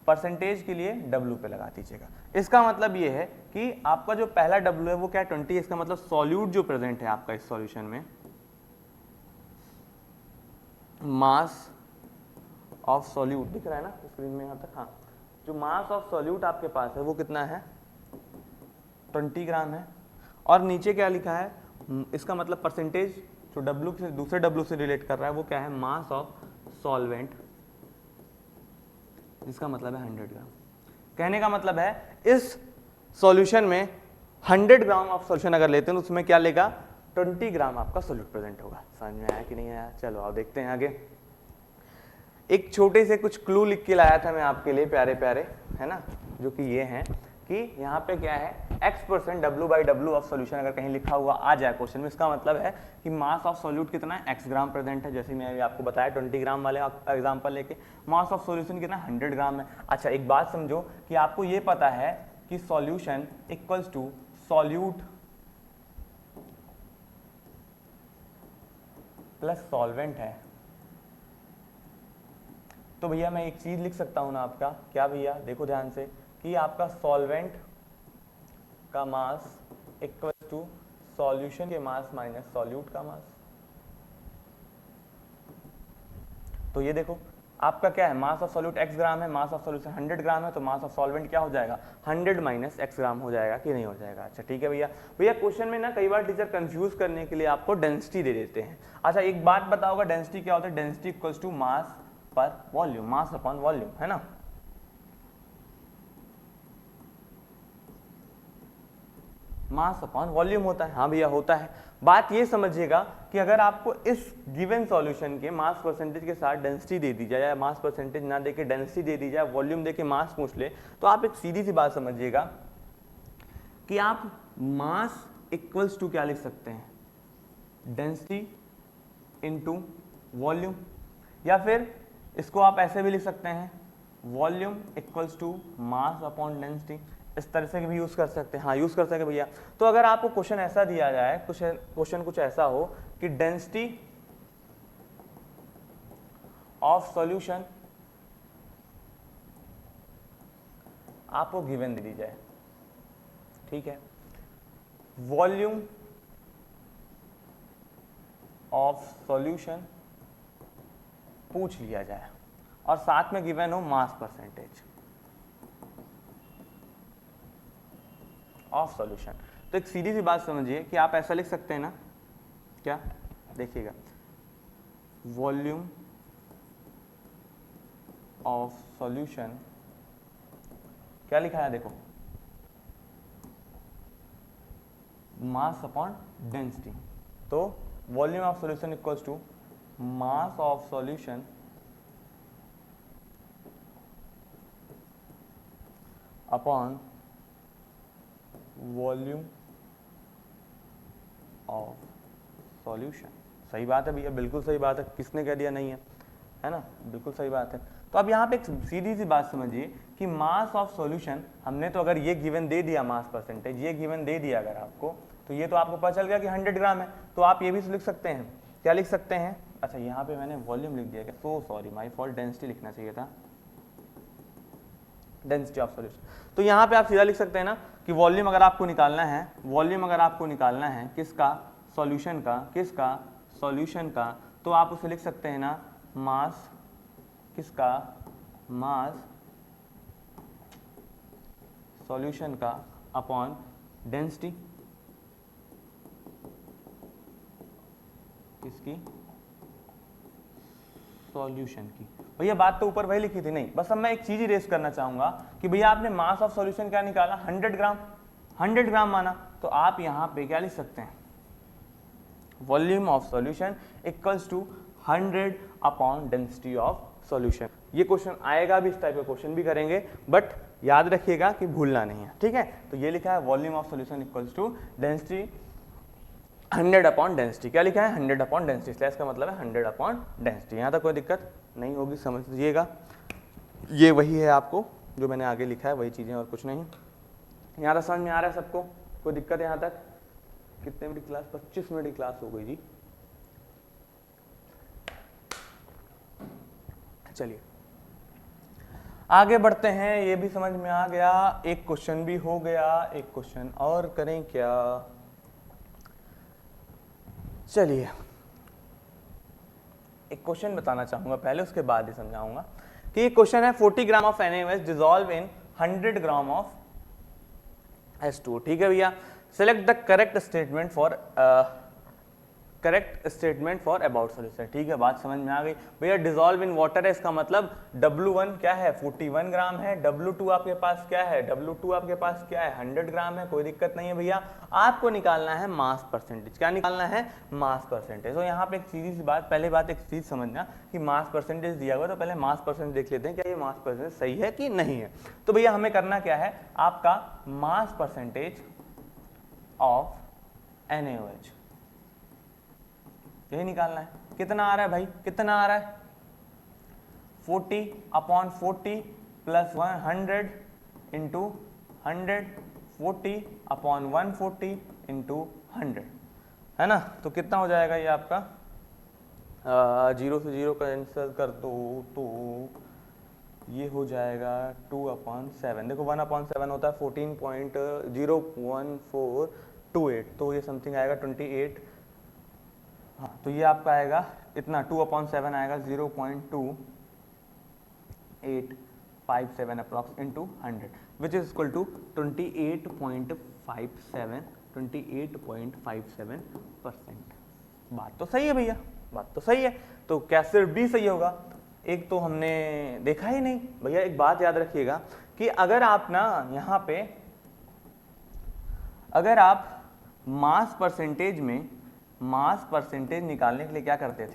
परसेंटेज के लिए W पे लगा दीजिएगा। इसका मतलब ये है कि आपका जो पहला W है वो क्या है 20, इसका मतलब सॉल्यूट जो प्रेजेंट है आपका इस सॉल्यूशन में, मास ऑफ सॉल्यूट दिख रहा है ना स्क्रीन में यहाँ तक, हाँ, जो मास ऑफ सॉल्यूट आपके पास है वो कितना है 20 ग्राम है। और नीचे क्या लिखा है, इसका मतलब परसेंटेज जो W से दूसरे W से रिलेट कर रहा है वो क्या है, मास ऑफ सॉल्वेंट, जिसका मतलब है 100 ग्राम। कहने का मतलब है इस सॉल्यूशन में 100 ग्राम ऑफ सॉल्यूशन अगर लेते हैं तो उसमें क्या लेगा 20 ग्राम आपका सॉल्यूट प्रेजेंट होगा। समझ में आया कि नहीं आया? चलो आप देखते हैं आगे। एक छोटे से कुछ क्लू लिख के लाया था मैं आपके लिए, प्यारे प्यारे, है ना, जो कि ये हैं कि यहाँ पे क्या है x% W by W of solution अगर कहीं लिखा हुआ आ जाए क्वेश्चन में, इसका मतलब है कि मास ऑफ सॉल्यूट कितना है, x ग्राम प्रेजेंट है, जैसे मैंने आपको बताया 20 ग्राम वाले एग्जांपल लेके। मास ऑफ सॉल्यूशन कितना 100 ग्राम है। अच्छा एक बात समझो कि आपको ये पता है कि solution equals to solute plus solvent है, तो भैया मैं एक चीज लिख सकता हूं ना आपका, क्या भैया देखो ध्यान से, कि आपका सॉल्वेंट का मास इक्वल टू सॉल्यूशन के मास माइनस सॉल्यूट का मास। तो ये देखो आपका क्या है, मास ऑफ सॉल्यूट x ग्राम है, मास ऑफ सॉल्यूशन 100 ग्राम है, तो मास ऑफ सॉल्वेंट क्या हो जाएगा 100 माइनस x ग्राम हो जाएगा कि नहीं हो जाएगा। अच्छा ठीक है भैया। भैया क्वेश्चन में ना कई बार टीचर कंफ्यूज करने के लिए आपको डेंसिटी दे देते हैं। अच्छा एक बात बताओगा डेंसिटी क्या होता है, density equals to mass per volume, mass upon volume, है ना। मास अपॉन वॉल्यूम होता है, हाँ भैया होता है। बात ये समझिएगा कि अगर आपको इस गिवन सॉल्यूशन के मास परसेंटेज के साथ डेंसिटी दे दी जाए, या मास परसेंटेज ना देके डेंसिटी दे दी जाए, वॉल्यूम देके मास पूछ ले, तो आप एक सीधी सी बात समझिएगा कि आप मास इक्वल्स टू क्या लिख सकते हैं, डेंसिटी इनटू वॉल्यूम, या फिर इसको आप ऐसे भी लिख सकते हैं volume equals to mass upon density, इस तरह से भी यूज कर सकते हैं। हाँ यूज कर सकते हैं भैया। तो अगर आपको क्वेश्चन ऐसा दिया जाए, क्वेश्चन कुछ ऐसा हो कि डेंसिटी ऑफ सॉल्यूशन आपको गिवन दे दी जाए, ठीक है, वॉल्यूम ऑफ सॉल्यूशन पूछ लिया जाए और साथ में गिवन हो मास परसेंटेज ऑफ सॉल्यूशन, तो एक सीधी सी बात समझिए कि आप ऐसा लिख सकते हैं ना, क्या देखिएगा, वॉल्यूम ऑफ सॉल्यूशन क्या लिखा है देखो, मास अपॉन डेंसिटी, तो volume of solution equals to mass of solution upon volume of solution. सही बात है भैया, बिल्कुल सही बात है, किसने कह दिया नहीं है ना, बिल्कुल सही बात है। तो अब यहाँ पे एक सीधी सी बात समझिए कि मास ऑफ सॉल्यूशन हमने तो अगर ये गिवन दे दिया, मास परसेंटेज ये गिवन दे दिया अगर आपको, तो ये तो आपको पता चल गया कि 100 ग्राम है, तो आप ये भी लिख सकते हैं, क्या लिख सकते हैं, अच्छा यहाँ पे मैंने वॉल्यूम लिख दिया क्या, so sorry my fault, density लिखना चाहिए था, डेंसिटी ऑफ सॉल्यूशन। तो यहाँ पे आप सीधा लिख सकते हैं ना कि वॉल्यूम अगर आपको निकालना है, वॉल्यूम अगर आपको निकालना है किसका, सॉल्यूशन का, किसका, सॉल्यूशन का, तो आप उसे लिख सकते हैं ना मास, किसका, मास सॉल्यूशन का अपॉन डेंसिटी किसकी, सॉल्यूशन की। भैया बात तो ऊपर वही लिखी थी, नहीं बस अब मैं एक चीज ही रेस करना चाहूंगा कि भैया आपने मास ऑफ सॉल्यूशन क्या निकाला 100 ग्राम, 100 ग्राम माना, तो आप यहां पे क्या लिख सकते हैं, volume of solution equals to 100 upon density of solution. ये क्वेश्चन आएगा भी, इस टाइप का क्वेश्चन भी करेंगे, बट याद रखिएगा कि भूलना नहीं है, ठीक है। तो ये लिखा है volume of solution equals to density 100 upon density, क्या लिखा है 100 अपॉन डेंसिटी, इसलिए इसका मतलब है 100 अपॉन डेंसिटी। यहाँ तक कोई दिक्कत नहीं होगी, समझ लीजिएगा। ये वही है आपको जो मैंने आगे लिखा है, वही चीज़ें और कुछ नहीं। यहाँ तक समझ में आ रहा है सबको, कोई दिक्कत है यहाँ तक? कितने मिनट की क्लास? 25 मिनट की क्लास हो गई जी। चलिए आगे बढ़ते हैं, ये भी समझ में आ गया, एक क्वेश्चन भी हो गया, एक क्वेश्चन और करें क्या? चलिए एक क्वेश्चन बताना चाहूंगा पहले, उसके बाद ही समझाऊंगा कि ये क्वेश्चन है 40 gram of NaOH dissolve in 100 gram of H2O। ठीक है भैया, select the correct statement for about solution. ठीक है, बात समझ में आ गई भैया। डिसॉल्व इन वाटर है, इसका मतलब W1 क्या है 41 ग्राम है, W2 आपके पास क्या है, W2 आपके पास क्या है 100 ग्राम है, कोई दिक्कत नहीं है भैया। आपको निकालना है मास परसेंटेज, क्या निकालना है मास परसेंटेज। तो यहाँ पे एक सीधी सी बात, पहले बात एक चीज समझना कि मास परसेंटेज दिया हुआ, तो पहले मास परसेंटेज देख लेते हैं क्या ये मास परसेंटेज सही है कि नहीं है। तो भैया हमें करना क्या है, आपका मास परसेंटेज ऑफ NaOH यही निकालना है। कितना आ रहा है भाई, कितना आ रहा है 40 upon 40 plus 100 into 100, 40 upon 140 into 100, है ना। तो कितना हो जाएगा ये आपका, 0 से 0 कैंसिल कर दो तो ये हो जाएगा 2/7। देखो 1/7 होता है 14.01428, तो ये समथिंग आएगा 28। हाँ, तो ये आपका आएगा इतना 2/7 आएगा 0.2857 approx into 100 which is equal to 28.57%। बात तो सही है भैया, बात तो सही है। तो क्या सिर्फ बी सही होगा? एक तो हमने देखा ही नहीं भैया। एक बात याद रखिएगा कि अगर आप ना यहाँ पे, अगर आप मास परसेंटेज में मास परसेंटेज निकालने के लिए क्या करते थे,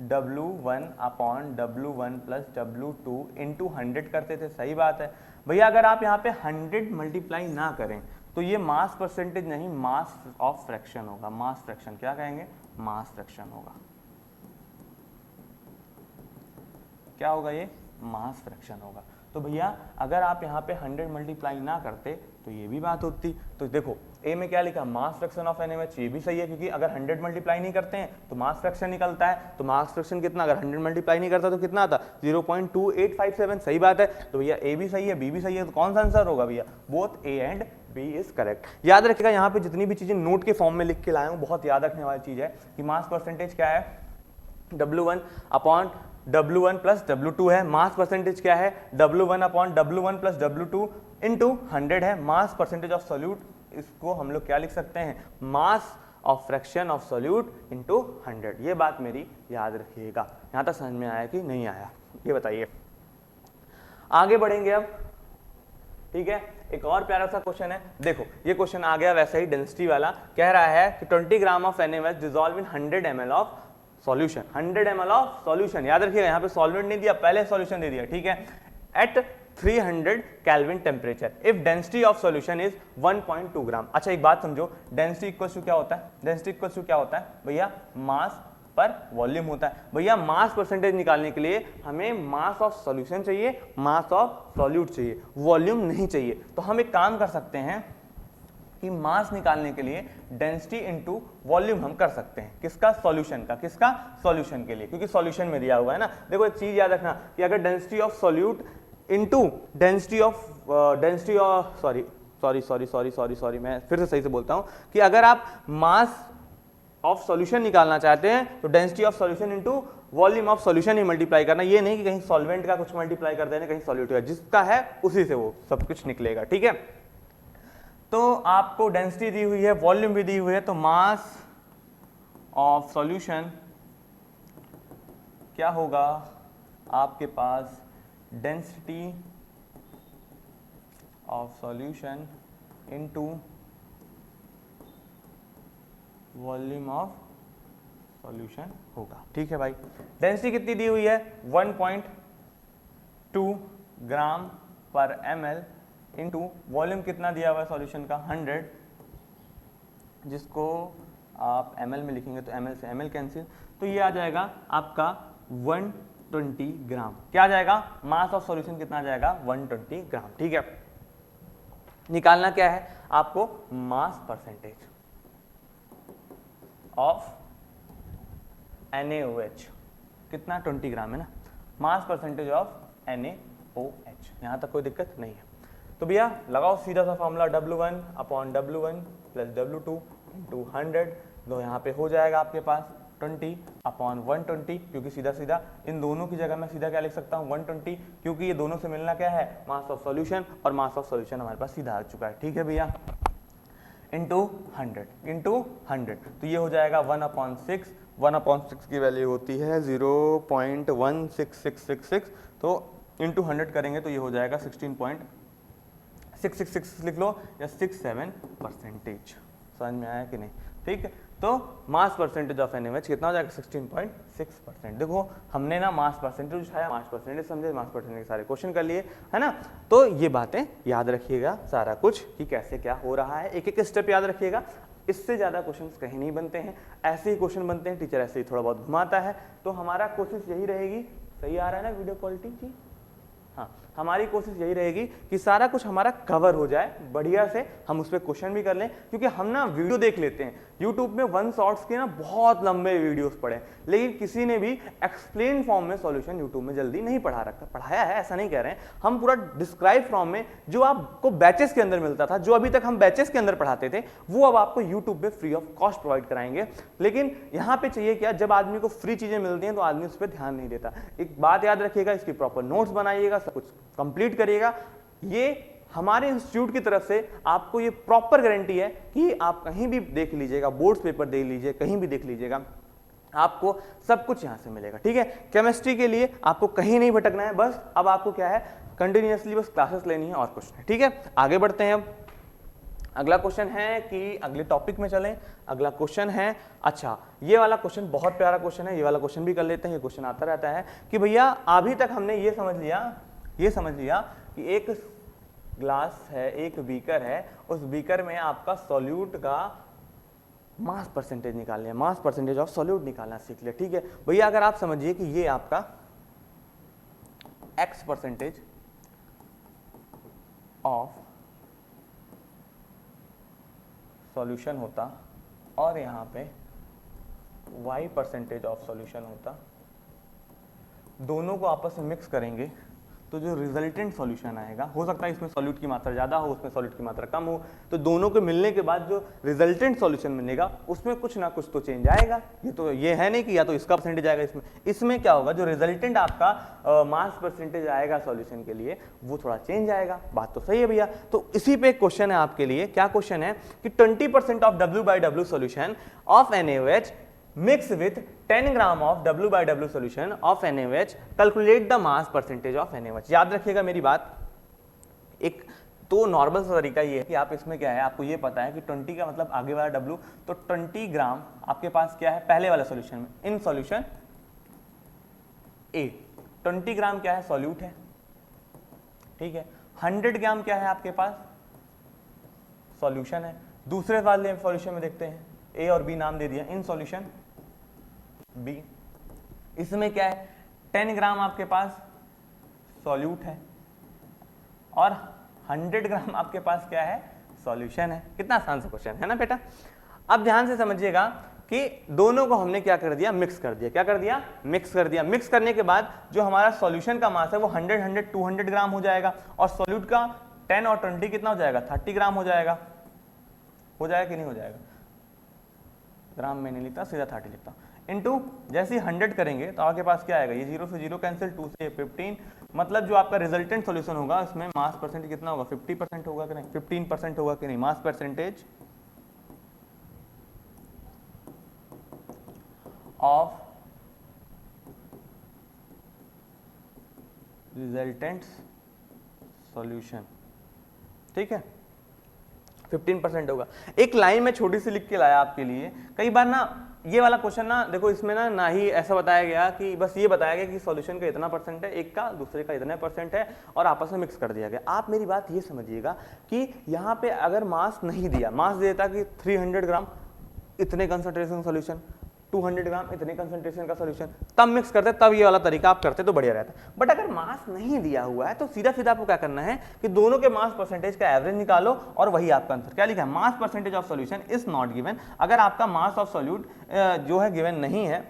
W1 upon W1 plus W2 into 100 करते थे, सही बात है भैया। अगर आप यहाँ पे 100 मल्टीप्लाई ना करें तो ये मास परसेंटेज नहीं, मास ऑफ फ्रैक्शन होगा। मास फ्रैक्शन क्या कहेंगे, मास फ्रैक्शन होगा। क्या होगा ये, मास फ्रैक्शन होगा। तो भैया अगर आप यहाँ पे 100 मल्टीप्लाई ना करते तो ये भी बात होती। तो देखो ए में क्या लिखा, मास फ्रैक्शन ऑफ NaOH, ये भी सही है क्योंकि अगर 100 मल्टीप्लाई नहीं करते हैं तो मास फ्रैक्शन निकलता है। तो मास फ्रैक्शन कितना, अगर 100 मल्टीप्लाई नहीं करता तो कितना आता, 0.2857, सही बात है। तो भैया ए भी सही है, बी भी सही है, तो कौन सा आंसर होगा भैया, both A and B is correct. याद रखिएगा यहाँ पे जितनी भी चीजें नोट के फॉर्म में लिख के लाया हूँ, बहुत याद रखने वाली चीज है कि मास परसेंटेज क्या है, W1 upon W1 plus W2 है। मास परसेंटेज क्या है, W1 upon W1 plus W2 into 100 है। मास परसेंटेज ऑफ सोल्यूट, इसको हम लोग क्या लिख सकते हैं, mass of fraction of solute into 100। ये बात मेरी याद रखिएगा। यहाँ तक समझ में आया कि नहीं आया, ये बताइए। आगे बढ़ेंगे अब, ठीक है। एक और प्यारा सा क्वेश्चन है, देखो ये क्वेश्चन आ गया वैसे ही डेंसिटी वाला। कह रहा है कि 20 gram of NaOH dissolve in 100 ml of solution. 100 ml of solution, याद रखिएगा यहाँ पे सॉल्वेंट नहीं दिया, पहले सॉल्यूशन दे दिया, ठीक है। At 300 kelvin temperature if density of solution is 1.2 gram. अच्छा एक बात समझो, डेंसिटी इक्वल्स टू क्या होता है, डेंसिटी इक्वल्स टू क्या होता है भैया, मास पर वॉल्यूम होता है। भैया मास परसेंटेज निकालने के लिए हमें मास ऑफ सॉल्यूशन चाहिए, मास ऑफ सॉल्यूट चाहिए, वॉल्यूम नहीं चाहिए। तो हम एक काम कर सकते हैं कि मास निकालने के लिए डेंसिटी इनटू वॉल्यूम हम कर सकते हैं। किसका, सॉल्यूशन का। किसका, सॉल्यूशन के लिए, क्योंकि सॉल्यूशन में दिया हुआ है ना। देखो एक चीज याद रखना कि अगर density of solute into density of sorry मैं फिर से सही से बोलता हूं कि अगर आप मास ऑफ सॉल्यूशन निकालना चाहते हैं तो density of solution into volume of solution he multiply करना। ये नहीं कि कहीं सॉल्वेंट का कुछ मल्टीप्लाई कर देना, कहीं सॉल्यूट का, जिसका है उसी से वो सब कुछ निकलेगा, ठीक है। तो आपको डेंसिटी दी हुई है, वॉल्यूम भी दी हुई है, तो मास ऑफ सॉल्यूशन क्या होगा आपके पास, density of solution into volume of solution होगा, ठीक है भाई। डेंसिटी कितनी दी हुई है, 1.2 ग्राम पर ml इंटू वॉल्यूम कितना दिया हुआ है सॉल्यूशन का, 100, जिसको आप ml में लिखेंगे तो ml से ml कैंसिल, तो ये आ जाएगा आपका 120 ग्राम। क्या आ जाएगा? मास ऑफ सॉल्यूशन कितना आ जाएगा? 120 ग्राम। ठीक है, निकालना क्या है आपको? मास परसेंटेज ऑफ NaOH, कितना? 20 ग्राम है ना। मास परसेंटेज ऑफ NaOH, यहां तक कोई दिक्कत नहीं है। तो भैया लगाओ सीधा सा formula W1 upon W1 plus W2 into 100, तो यहाँ पे हो जाएगा आपके पास 20 अपॉन 120, क्योंकि सीधा सीधा इन दोनों की जगह मैं सीधा क्या लिख सकता हूँ? 120, क्योंकि ये दोनों से मिलना क्या है? मास ऑफ सॉल्यूशन, और मास ऑफ सॉल्यूशन हमारे पास सीधा आ चुका है। ठीक है भैया, इंटू 100, तो ये हो जाएगा 1/6। 1/6 की वैल्यू होती है 0.16666, तो इंटू 100 करेंगे तो ये हो जाएगा 16.666 लिख लो, या 67%। समझ में आया कि नहीं? ठीक है, तो मास परसेंटेज ऑफ NaOH कितना हो जाएगा? 16.6%। देखो हमने ना मास परसेंटेज उठाया, मास परसेंटेज समझे, मास परसेंटेज के सारे क्वेश्चन कर लिए, है ना। तो ये बातें याद रखिएगा सारा कुछ, कि कैसे क्या हो रहा है, एक एक स्टेप याद रखिएगा। इससे ज़्यादा क्वेश्चंस कहीं नहीं बनते हैं, ऐसे ही क्वेश्चन बनते हैं, टीचर ऐसे ही थोड़ा बहुत घुमाता है। तो हमारा कोशिश यही रहेगी, सही आ रहा है ना वीडियो क्वालिटी जी? हाँ, हमारी कोशिश यही रहेगी कि सारा कुछ हमारा कवर हो जाए बढ़िया से, हम उस पर क्वेश्चन भी कर लें, क्योंकि हम ना वीडियो देख लेते हैं यूट्यूब में, 1 शॉर्ट्स के ना बहुत लंबे वीडियोस पढ़े, लेकिन किसी ने भी एक्सप्लेन फॉर्म में सॉल्यूशन यूट्यूब में जल्दी नहीं पढ़ा रखा। पढ़ाया है, ऐसा नहीं कह रहे हैं, हम पूरा डिस्क्राइब फॉर्म में जो आपको बैचेस के अंदर मिलता था, जो अभी तक हम बैचेस के अंदर पढ़ाते थे, वो अब आपको यूट्यूब में फ्री ऑफ कॉस्ट प्रोवाइड कराएंगे। लेकिन यहाँ पे चाहिए क्या, जब आदमी को फ्री चीजें मिलती हैं तो आदमी उस पर ध्यान नहीं देता। एक बात याद रखिएगा, इसकी प्रॉपर नोट्स बनाइएगा, सब कुछ कंप्लीट करिएगा। ये हमारे इंस्टीट्यूट की तरफ से आपको ये प्रॉपर गारंटी है कि आप कहीं भी देख लीजिएगा, बोर्ड्स पेपर देख लीजिए, कहीं भी देख लीजिएगा, आपको सब कुछ यहां से मिलेगा। ठीक है, केमिस्ट्री के लिए आपको कहीं नहीं भटकना है, बस अब आपको क्या है, कंटिन्यूअसली बस क्लासेस लेनी है और कुछ नहीं। ठीक है, आगे बढ़ते हैं। अब अगला क्वेश्चन है कि अगले टॉपिक में चलें। अगला क्वेश्चन है, अच्छा ये वाला क्वेश्चन बहुत प्यारा क्वेश्चन है, ये वाला क्वेश्चन भी कर लेते हैं। ये क्वेश्चन आता रहता है कि भैया अभी तक हमने ये समझ लिया कि एक ग्लास है, एक बीकर है, उस बीकर में आपका सॉल्यूट का मास परसेंटेज निकालना है, मास परसेंटेज ऑफ सॉल्यूट निकालना सीख लिया। ठीक है भैया, अगर आप समझिए कि ये आपका x परसेंटेज ऑफ सॉल्यूशन होता और यहाँ पे y परसेंटेज ऑफ सॉल्यूशन होता, दोनों को आपस में मिक्स करेंगे तो जो रिजल्टेंट सॉल्यूशन आएगा, हो सकता है इसमें सॉल्यूट की मात्रा ज़्यादा हो, उसमें सॉल्यूट की मात्रा कम हो, तो दोनों के मिलने के बाद जो रिजल्टेंट सॉल्यूशन मिलेगा उसमें कुछ ना कुछ तो चेंज आएगा। ये है नहीं कि या तो इसका परसेंटेज आएगा, इसमें क्या होगा, जो रिजल्टेंट आपका मास परसेंटेज आएगा सॉल्यूशन के लिए, वो थोड़ा चेंज आएगा। बात तो सही है भैया। तो इसी पे एक क्वेश्चन है आपके लिए। क्या क्वेश्चन है कि 20% of W/W solution of NaOH mix with 10 gram of W/W solution of NaOH, calculate the mass percentage of NaOH। याद रखिएगा मेरी बात, एक तो नॉर्मल सा तरीका ये है कि आप इसमें क्या है, आपको ये पता है कि 20 का मतलब आगे वाला W, तो 20 ग्राम आपके पास क्या है पहले वाले सॉल्यूशन में, इन सॉल्यूशन A 20 ग्राम क्या है, सॉल्यूट है। ठीक है, 100 ग्राम क्या है आपके पास, सॉल्यूशन है। दूसरे वाले सॉल्यूशन में देखते हैं, A और B नाम दे दिया, इन सॉल्यूशन B। इसमें क्या है, 10 ग्राम आपके पास सॉल्यूट है और 100 ग्राम आपके पास क्या है, सॉल्यूशन है। कितना आसान सा क्वेश्चन है ना बेटा। अब ध्यान से समझिएगा कि दोनों को हमने क्या कर दिया, मिक्स कर दिया। क्या कर दिया, मिक्स कर दिया। मिक्स करने के बाद जो हमारा सॉल्यूशन का मास है वो 100 200 ग्राम हो जाएगा, और सॉल्यूट का 10 और 20 कितना हो जाएगा, 30 ग्राम हो जाएगा। हो जाएगा कि नहीं हो जाएगा, ग्राम में नहीं लिखता, सीधा 30 लिखता। इनटू जैसे ही 100 करेंगे तो आपके पास क्या आएगा, ये 0 से 0 कैंसिल, 2 से 15, मतलब जो आपका रिजल्टेंट सॉल्यूशन होगा उसमें मास परसेंटेज कितना होगा, 50% होगा कि नहीं, 15% होगा कि नहीं, मास परसेंटेज ऑफ रिजल्टेंट सॉल्यूशन। ठीक है, 15% होगा। एक लाइन में छोटी सी लिख के लाया आपके लिए। कई बार ना ये वाला क्वेश्चन ना देखो, इसमें ना ही ऐसा बताया गया कि बस ये बताया गया कि सॉल्यूशन का इतना परसेंट है, एक का दूसरे का इतने परसेंट है, और आपस में मिक्स कर दिया गया। आप मेरी बात ये समझिएगा कि यहाँ पे अगर मास नहीं दिया, मास देता कि 300 ग्राम, इतने कंसंट्रेशन का सोल्यूशन, 200 ग्राम इतने कंसंट्रेशन का सोल्यूशन, तब मिक्स करते, तब ये वाला तरीका आप करते तो बढ़िया रहता। बट अगर मास नहीं दिया हुआ है तो सीधा सीधा आपको क्या करना है कि दोनों के मास परसेंटेज का एवरेज निकालो और वही आपका आंसर। क्या लिखा है, मास percentage of solution is not given. अगर आपका मास ऑफ सोल्यूट जो है गिवन नहीं है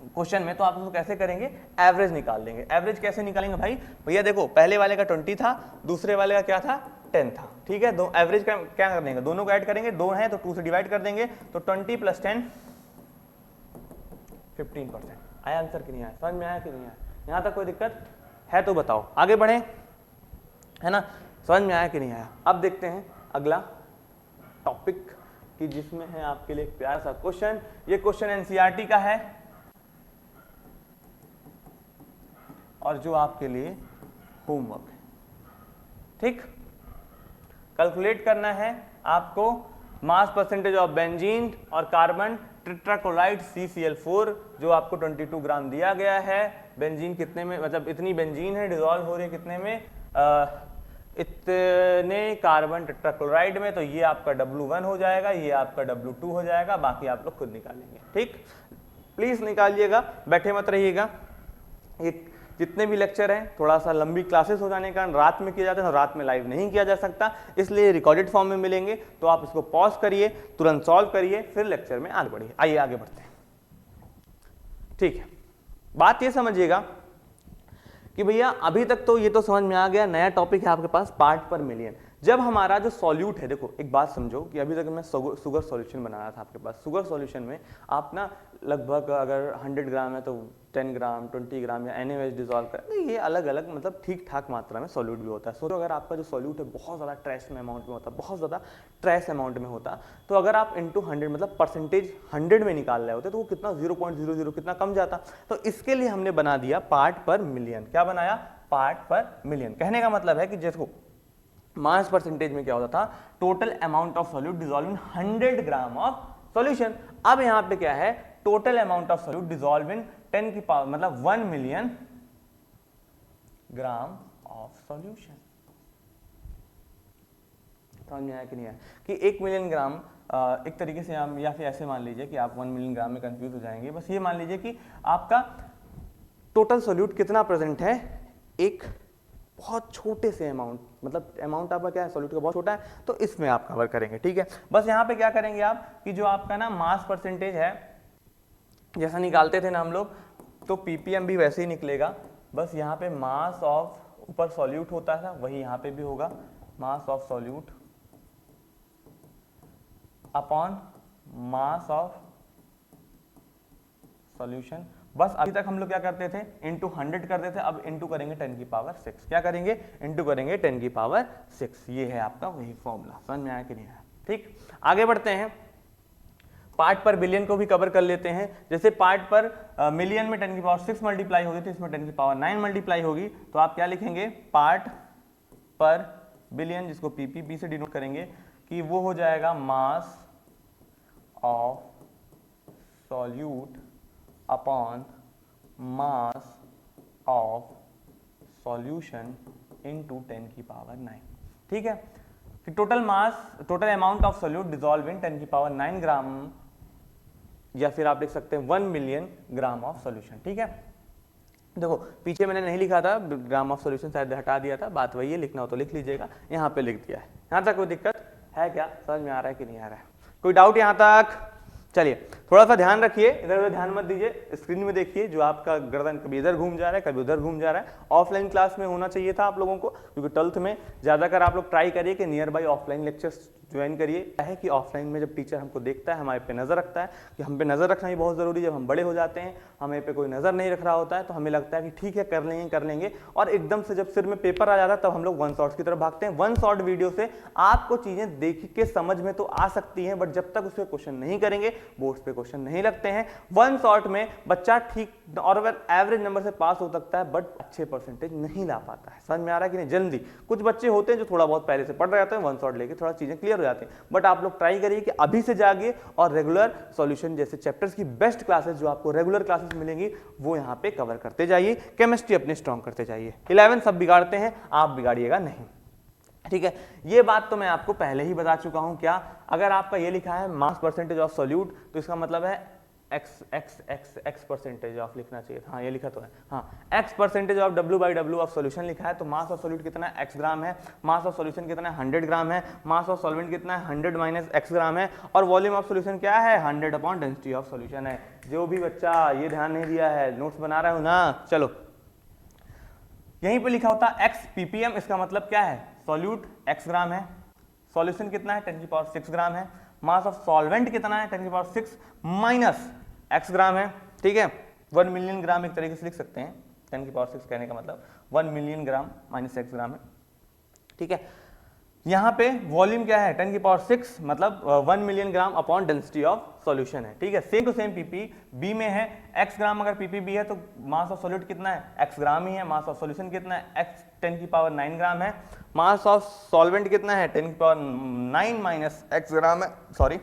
क्वेश्चन में, तो आप उसको कैसे करेंगे, एवरेज निकाल देंगे। एवरेज कैसे निकालेंगे भाई, भैया देखो पहले वाले का 20 था, दूसरे वाले का क्या था, 10 था, ठीक है। दो एवरेज का क्या कर देंगे, दोनों को ऐड करेंगे, 2 है तो 2 से डिवाइड कर देंगे, तो 20 + 10 15%। आया आंसर कि नहीं आया, समझ में आया कि नहीं आया, यहां तक कोई दिक्कत है तो बताओ, आगे बढ़े, है ना, समझ में आया कि नहीं आया। अब देखते हैं अगला टॉपिक कि जिसमें है आपके लिए एक प्यारा सा क्वेश्चन। ये क्वेश्चन एनसीईआरटी का है और जो आपके लिए होमवर्क है, ठीक। कैलकुलेट करना है आपको मास परसेंटेज ऑफ बेंजीन और कार्बन टेट्राक्लोराइड CCl4, जो आपको 22 ग्राम दिया गया है। बेंजीन कितने में, मतलब इतनी बेंजीन है, डिजोल्व हो रही है कितने में, इतने कार्बन टेट्राक्लोराइड में, तो ये आपका W1 हो जाएगा, ये आपका W2 हो जाएगा, बाकी आप लोग खुद निकालेंगे, ठीक। प्लीज निकालिएगा, बैठे मत रहिएगा। ये जितने भी लेक्चर हैं थोड़ा सा लंबी क्लासेस हो जाने के कारण रात में किया जाता है, तो रात में लाइव नहीं किया जा सकता, इसलिए रिकॉर्डेड फॉर्म में मिलेंगे। तो आप इसको पॉज करिए, तुरंत सॉल्व करिए, फिर लेक्चर में आगे बढ़िए। आइए आगे बढ़ते हैं, ठीक है। बात ये समझिएगा कि भैया अभी तक तो ये तो समझ में आ गया, नया टॉपिक है आपके पास पार्ट पर मिलियन। जब हमारा जो सॉल्यूट है, देखो एक बात समझो कि अभी तक मैं शुगर सॉल्यूशन बना रहा था आपके पास। शुगर सॉल्यूशन में आप ना लगभग अगर 100 ग्राम है तो 10 ग्राम 20 ग्राम या एनीवेज डिजोल्व करें, तो ये अलग अलग मतलब ठीक ठाक मात्रा में सॉल्यूट भी होता है। सोचो अगर आपका जो सॉल्यूट है बहुत ज़्यादा ट्रेस में अमाउंट में होता, बहुत ज़्यादा ट्रेस अमाउंट में होता, तो अगर आप इंटू 100 मतलब परसेंटेज 100 में निकाल रहे होते तो वो कितना 0.00 कितना कम जाता। तो इसके लिए हमने बना दिया पार्ट पर मिलियन। क्या बनाया, पार्ट पर मिलियन। कहने का मतलब है कि देखो मास परसेंटेज में क्या होता था, total amount of solute dissolve in 100 gram of solution. अब यहां पे क्या है, total amount of solute dissolve in 10 की पावर मतलब 1 मिलियन ग्राम ऑफ सॉल्यूशन। समझ में आया कि नहीं आया कि 1 मिलियन ग्राम एक तरीके से हम, या फिर ऐसे मान लीजिए कि आप 1 मिलियन ग्राम में कंफ्यूज हो जाएंगे। बस ये मान लीजिए कि आपका टोटल सॉल्यूट कितना प्रेजेंट है, एक बहुत छोटे से अमाउंट, मतलब अमाउंट आपका क्या है सॉल्यूट का बहुत छोटा है, तो इसमें आप कवर करेंगे, ठीक है। बस यहाँ पे क्या करेंगे आप कि जो आपका ना मास परसेंटेज है जैसा निकालते थे ना हम लोग, तो ppm भी वैसे ही निकलेगा। बस यहाँ पे मास ऑफ ऊपर सॉल्यूट होता है वही यहाँ पे भी होगा, mass of solute upon mass of solution. बस अभी तक हम लोग क्या करते थे, इंटू 100 करते थे, अब इंटू करेंगे 10 की पावर 6। क्या करेंगे, इंटू करेंगे 10 की पावर 6। ये है आपका वही फॉर्मूला। समझ में आया कि नहीं आया, ठीक। आगे बढ़ते हैं, पार्ट पर बिलियन को भी कवर कर लेते हैं। जैसे पार्ट पर मिलियन में 10 की पावर 6 मल्टीप्लाई होगी, तो इसमें 10 की पावर 9 मल्टीप्लाई होगी, तो आप क्या लिखेंगे, पार्ट पर बिलियन, जिसको पीपीबी से डिनोट करेंगे, कि वो हो जाएगा mass of solute upon mass of solution into 10 की पावर 9, ठीक है। कि total mass, total amount of solute dissolve in 10 की पावर 9 ग्राम, या फिर आप लिख सकते हैं 1 मिलियन ग्राम ऑफ सॉल्यूशन, ठीक है। देखो पीछे मैंने नहीं लिखा था ग्राम ऑफ सॉल्यूशन, शायद हटा दिया था, बात वही है, लिखना हो तो लिख लीजिएगा, यहाँ पे लिख दिया है। यहाँ तक कोई दिक्कत है क्या, समझ में आ रहा है कि नहीं आ रहा है, कोई डाउट यहाँ तक? चलिए थोड़ा सा ध्यान रखिए, इधर उधर ध्यान मत दीजिए, स्क्रीन में देखिए, जो आपका गर्दन कभी इधर घूम जा रहा है कभी उधर घूम जा रहा है। ऑफलाइन क्लास में होना चाहिए था आप लोगों को, क्योंकि 12th में ज्यादातर आप लोग ट्राई करिए कि near by offline lectures join करिए। क्या है कि ऑफलाइन में जब टीचर हमको देखता है, हमारे पे नजर रखता है, कि हम पे नजर रखना ही बहुत जरूरी है। जब हम बड़े हो जाते हैं हमें पे कोई नजर नहीं रख रहा होता है, तो हमें लगता है कि ठीक है कर लेंगे, और एकदम से जब सिर में पेपर आ जाता है तब हम लोग वन शॉट्स की तरफ भागते हैं। वन शॉट वीडियो से आपको चीजें देख के समझ में तो आ सकती हैं, बट जब तक उस पर क्वेश्चन नहीं करेंगे बोर्ड्स पे क्वेश्चन नहीं लगते हैं। वन शॉट में बच्चा ठीक और एवरेज नंबर से पास हो सकता है, बट अच्छे परसेंटेज नहीं ला पाता है। समझ में आ रहा है कि नहीं? जल्दी कुछ बच्चे होते हैं जो थोड़ा बहुत पहले से पढ़ रहे जाते हैं, वन शॉट लेके थोड़ा चीजें क्लियर हो जाती हैं, बट आप लोग ट्राई करिए कि अभी से जागिए और रेगुलर सॉल्यूशन जैसे चैप्टर्स की बेस्ट क्लासेस जो आपको रेगुलर क्लासेस मिलेंगी वो यहाँ पे कवर करते जाइए। केमिस्ट्री अपने स्ट्रॉन्ग करते जाइए। 11 सब बिगाड़ते हैं, आप बिगाड़िएगा नहीं। ठीक है, ये बात तो मैं आपको पहले ही बता चुका हूं। क्या, अगर आपका ये लिखा है मास परसेंटेज ऑफ सॉल्यूट, तो इसका मतलब है एक्स परसेंटेज ऑफ लिखना चाहिए था। हाँ, ये लिखा तो है, हाँ, x percentage of W/W of solution लिखा है, तो मास ऑफ सॉल्यूट कितना है, एक्स ग्राम है। मास ऑफ सॉल्यूशन कितना है, 100 ग्राम है। मास ऑफ सॉल्वेंट कितना है, 100 माइनस एक्स ग्राम है। और वॉल्यूम ऑफ सॉल्यूशन क्या है, 100 अपॉन डेंसिटी ऑफ सॉल्यूशन है। जो भी बच्चा ये ध्यान नहीं दिया है, नोट्स बना रहा हूं ना, चलो, यहीं पे लिखा होता है एक्स ppm, इसका मतलब क्या है, सॉल्यूट एक्स ग्राम है, सॉल्यूशन कितना है, 10⁶ ग्राम है। मास ऑफ सॉल्वेंट कितना है, 10⁶ माइनस एक्स ग्राम है। ठीक है, 1 मिलियन ग्राम एक तरीके से लिख सकते हैं, 10⁶ कहने का मतलब 1 मिलियन ग्राम माइनस एक्स ग्राम है। ठीक है, यहाँ पे वॉल्यूम क्या है, 10⁶, मतलब 1 million gram upon density of solution है। ठीक है, same to same P B में है, एक्स ग्राम अगर पीपी बी है तो मास ऑफ सॉल्यूट कितना है, एक्स ग्राम ही है। मास ऑफ सॉल्यूशन कितना है, एक्स 10⁹ ग्राम है। मास ऑफ सॉल्वेंट कितना है, 10⁹ माइनस एक्स ग्राम है, सॉरी।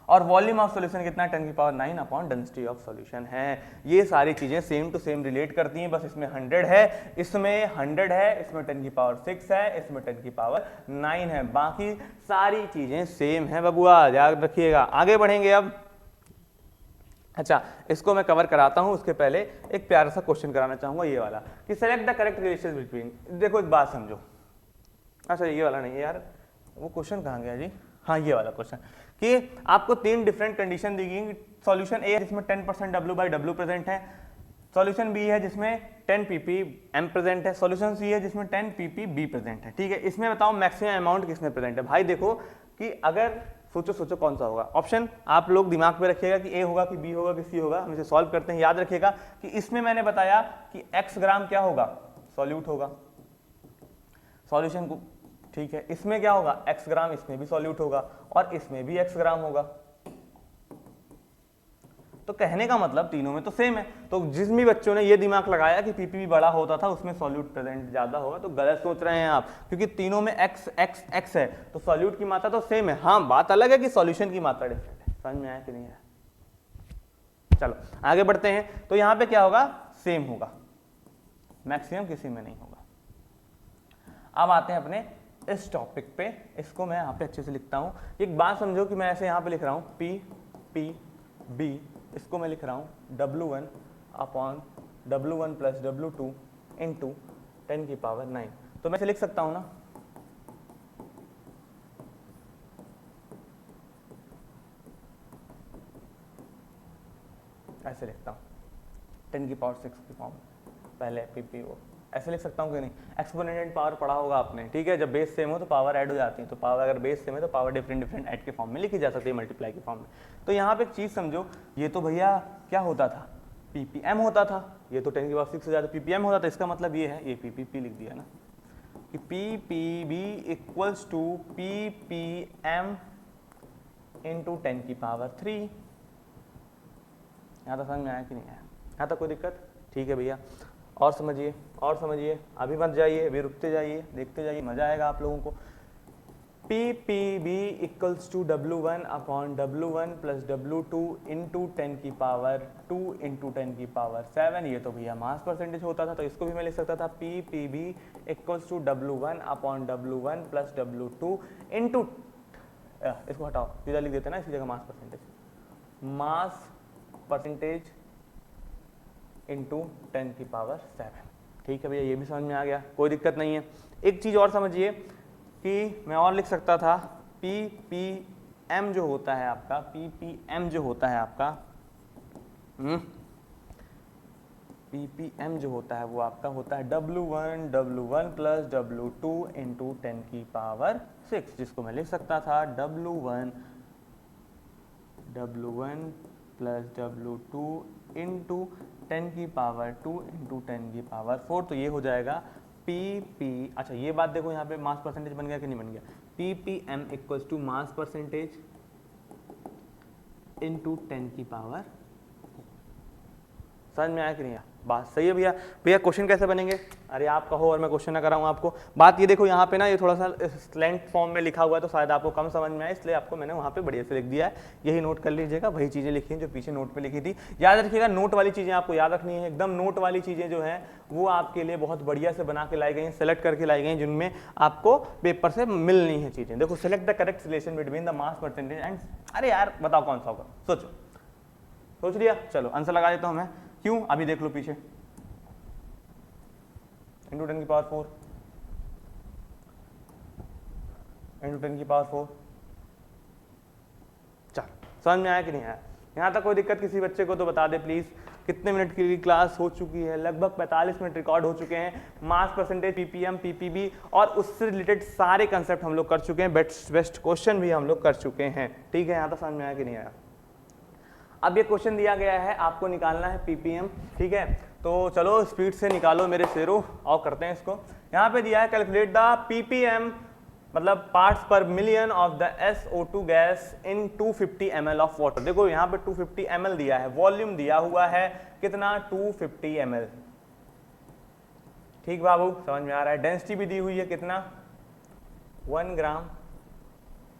और वॉल्यूम ऑफ सॉल्यूशन कितना है, 10⁹ अपॉन डेंसिटी ऑफ सॉल्यूशन है। ये सारी चीजें सेम टू सेम रिलेट करती हैं, बस इसमें 100 है, इसमें 100 है, इसमें 10⁶ है, इसमें 10⁹ है, बाकी सारी चीजें सेम है बबुआ, याद रखिएगा। आगे बढ़ेंगे अब। अच्छा, इसको मैं कवर कराता हूं, उसके पहले एक प्यारा सा क्वेश्चन कराना चाहूंगा, ये वाला, कि select the correct relation between. देखो एक बात समझो, अच्छा ये वाला नहीं यार, वो क्वेश्चन कहाँ गया जी, हाँ ये वाला क्वेश्चन, कि आपको 3 डिफरेंट कंडीशन दी गई। सॉल्यूशन ए है जिसमें 10% W/W प्रेजेंट है, सॉल्यूशन बी है जिसमें 10 ppm प्रेजेंट है, सॉल्यूशन सी है जिसमें 10 ppb प्रेजेंट है। ठीक है, इसमें बताओ मैक्सिमम अमाउंट किसमें प्रेजेंट है। भाई देखो कि अगर सोचो कौन सा होगा ऑप्शन, आप लोग दिमाग में रखिएगा कि ए होगा कि बी होगा कि सी होगा। हम इसे सॉल्व करते हैं। याद रखिएगा कि इसमें मैंने बताया कि x ग्राम क्या होगा, सॉल्यूट होगा, सॉल्यूशन को। ठीक है, इसमें क्या होगा, x ग्राम, इसमें भी सॉल्यूट होगा और इसमें भी x ग्राम होगा। तो कहने का मतलब तीनों में तो सेम है। तो जिस भी बच्चों ने ये दिमाग लगाया कि पीपी बड़ा होता था उसमें सॉल्यूट प्रेजेंट ज्यादा होगा, तो गलत सोच रहे हैं आप, क्योंकि तीनों में x x x है, तो सॉल्यूट की मात्रा तो सेम है। हाँ, बात अलग है कि सॉल्यूशन की मात्रा डिफरेंट है। समझ में आया कि नहीं आया? चलो आगे बढ़ते हैं। तो यहां पे क्या होगा, सेम होगा, मैक्सिमम किसी में नहीं होगा। अब आते हैं अपने इस टॉपिक पे, इसको मैं यहाँ पे अच्छे से लिखता हूँ। एक बात समझो कि मैं ऐसे यहाँ पे लिख रहा हूँ P P B, इसको मैं लिख रहा हूँ W1 upon W1 plus W2 into 10⁹ तो मैं इसे लिख सकता हूँ ना, ऐसे लिखता हूँ 10⁶ की फॉर्म, पहले PPO ऐसे लिख सकता हूँ कि नहीं। एक्सपोनेंशियल पावर पढ़ा होगा आपने, ठीक है, जब बेस सेम हो तो पावर ऐड हो जाती है, तो पावर अगर बेस सेम है तो पावर डिफरेंट ऐड के फॉर्म में लिखी जा सकती है, मल्टीप्लाई के फॉर्म में। तो यहाँ पे एक चीज़ समझो, ये तो भैया क्या होता था, ppm होता था, ये तो 10⁶ से ज़्यादा ppm होता था। इसका मतलब ये है, ये ppp लिख दिया ना, कि ppb equals to ppm into 10⁻3। यहाँ तक समझ में आया कि नहीं आया? यहाँ तक कोई दिक्कत? ठीक है भैया, और समझिए, और समझिए, अभी मत जाइए, अभी रुकते जाइए, देखते जाइए, मजा आएगा आप लोगों को। PPB equals to W1 upon W1 plus W2 into 10⁻2 into 10⁻7। ये तो भैया मास परसेंटेज होता था, तो इसको भी मैं लिख सकता था PPB equals to W1 upon W1 plus W2 into, इसको हटाओ, सीधा लिख देते ना इसी जगह mass percentage, mass percentage into 10⁻7। ठीक है भैया, ये भी समझ में आ गया, कोई दिक्कत नहीं है। एक चीज़ और समझिए कि मैं और लिख सकता था ppm जो होता है आपका, ppm जो होता है आपका, ppm जो होता है वो आपका होता है W1 प्लस W2 इंटू 10⁶, जिसको मैं लिख सकता था W1 plus W2 into 10⁻2 into 10⁻4। तो ये हो जाएगा PP, अच्छा ये बात देखो, यहाँ पे मास परसेंटेज बन गया कि नहीं बन गया, ppm equals to mass percentage into 10⁻⁷। समझ में आया कि नहीं आया? बात सही है भैया। भैया क्वेश्चन कैसे बनेंगे? अरे आप कहो और मैं क्वेश्चन ना कराऊँ आपको। बात ये देखो, यहाँ पे ना ये थोड़ा सा स्लैंट फॉर्म में लिखा हुआ है तो शायद आपको कम समझ में आए, इसलिए आपको मैंने वहाँ पे बढ़िया से लिख दिया है। यही नोट कर लीजिएगा, वही चीज़ें लिखी हैं जो पीछे नोट पे लिखी थी। याद रखिएगा, नोट वाली चीज़ें आपको याद रखनी है एकदम। नोट वाली चीज़ें जो हैं वो आपके लिए बहुत बढ़िया से बना के लाई गई हैं, सेलेक्ट करके लाई गई हैं, जिनमें आपको पेपर से मिलनी है चीज़ें। देखो, select the correct relation between the mass percentage and, अरे यार बताओ कौन सा होगा, सोचो। सोच लिया? चलो आंसर लगा देता हूँ मैं। क्यों? अभी देख लो पीछे, इंटू 10 की पावर 4 इंटू 10 की पावर 4। चल, समझ में आया कि नहीं आया? यहाँ तक कोई दिक्कत किसी बच्चे को तो बता दे प्लीज। कितने मिनट की क्लास हो चुकी है? लगभग 45 मिनट रिकॉर्ड हो चुके हैं। मास परसेंटेज, पीपीएम, पीपीबी और उससे रिलेटेड सारे कंसेप्ट हम लोग कर चुके हैं। बेस्ट क्वेश्चन भी हम लोग कर चुके हैं। ठीक है, यहाँ तक समझ में आया कि नहीं आया? अब ये क्वेश्चन दिया गया है, आपको निकालना है पीपीएम। ठीक है, तो चलो स्पीड से निकालो मेरे शेरों, और करते हैं इसको। यहाँ पे दिया है कैलकुलेट द पीपीएम, मतलब पार्ट्स पर million of the SO2 gas in 250 ml of water. देखो यहाँ पे 250 ml दिया है, वॉल्यूम दिया हुआ है कितना? 250 ml। ठीक बाबू, समझ में आ रहा है? डेंसिटी भी दी हुई है कितना? 1 ग्राम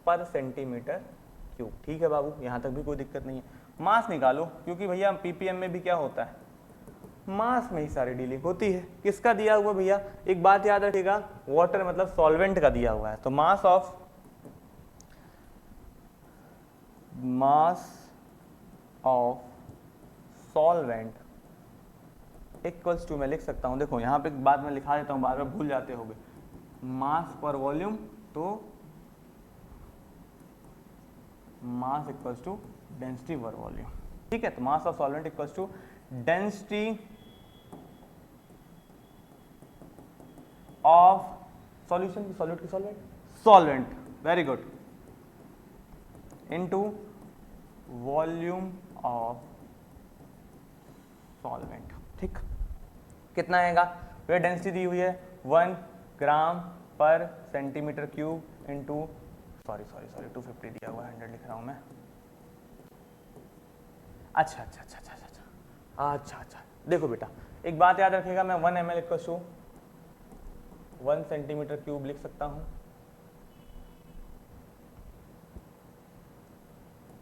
पर सेंटीमीटर क्यूब। ठीक है बाबू, यहाँ तक भी कोई दिक्कत नहीं है। मास निकालो, क्योंकि भैया पीपीएम में भी क्या होता है? मास में ही सारी डीलिंग होती है। किसका दिया हुआ भैया? एक बात याद रखिएगा, वाटर मतलब सॉल्वेंट का दिया हुआ है, तो mass of solvent equals to, मैं लिख सकता हूं, देखो यहाँ पे एक बात मैं लिखा देता हूं, बार बार भूल जाते होगे। मास पर वॉल्यूम, तो mass equals to density per volume. ठीक है, तो mass of solvent equals to density of solution की solvent, very good, into volume of solvent. ठीक, कितना आएगा? वे डेंसिटी दी हुई है 1 ग्राम पर सेंटीमीटर क्यूब इनटू, सॉरी 250 दिया हुआ है, 100 लिख रहा हूं मैं। अच्छा, देखो बेटा, एक बात याद रखिएगा, मैं 1 ml equal to 1 centimetre cube लिख सकता हूं।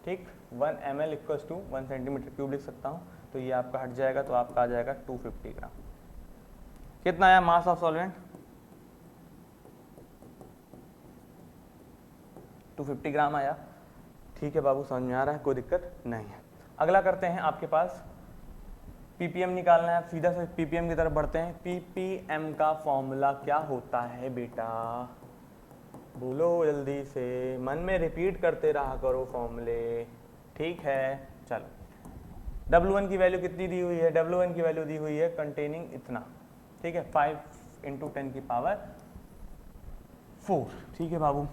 ठीक, 1 ml equal to 1 centimetre cube लिख सकता हूं, तो ये आपका हट जाएगा, तो आपका आ जाएगा 250 ग्राम। कितना आया मास ऑफ सॉल्वेंट? 250 ग्राम आया। ठीक है बाबू, समझ में आ रहा है, कोई दिक्कत नहीं है। अगला करते हैं, आपके पास पीपीएम निकालना है। सीधा से पीपीएम की तरफ बढ़ते हैं। पीपीएम का फॉर्मूला क्या होता है बेटा? बोलो जल्दी से, मन में रिपीट करते रहा करो फॉर्मूले। ठीक है, चलो। W1 की वैल्यू कितनी दी हुई है? W1 की वैल्यू दी हुई है कंटेनिंग इतना। ठीक है, 5 × 10 की पावर 4। ठीक है बाबू,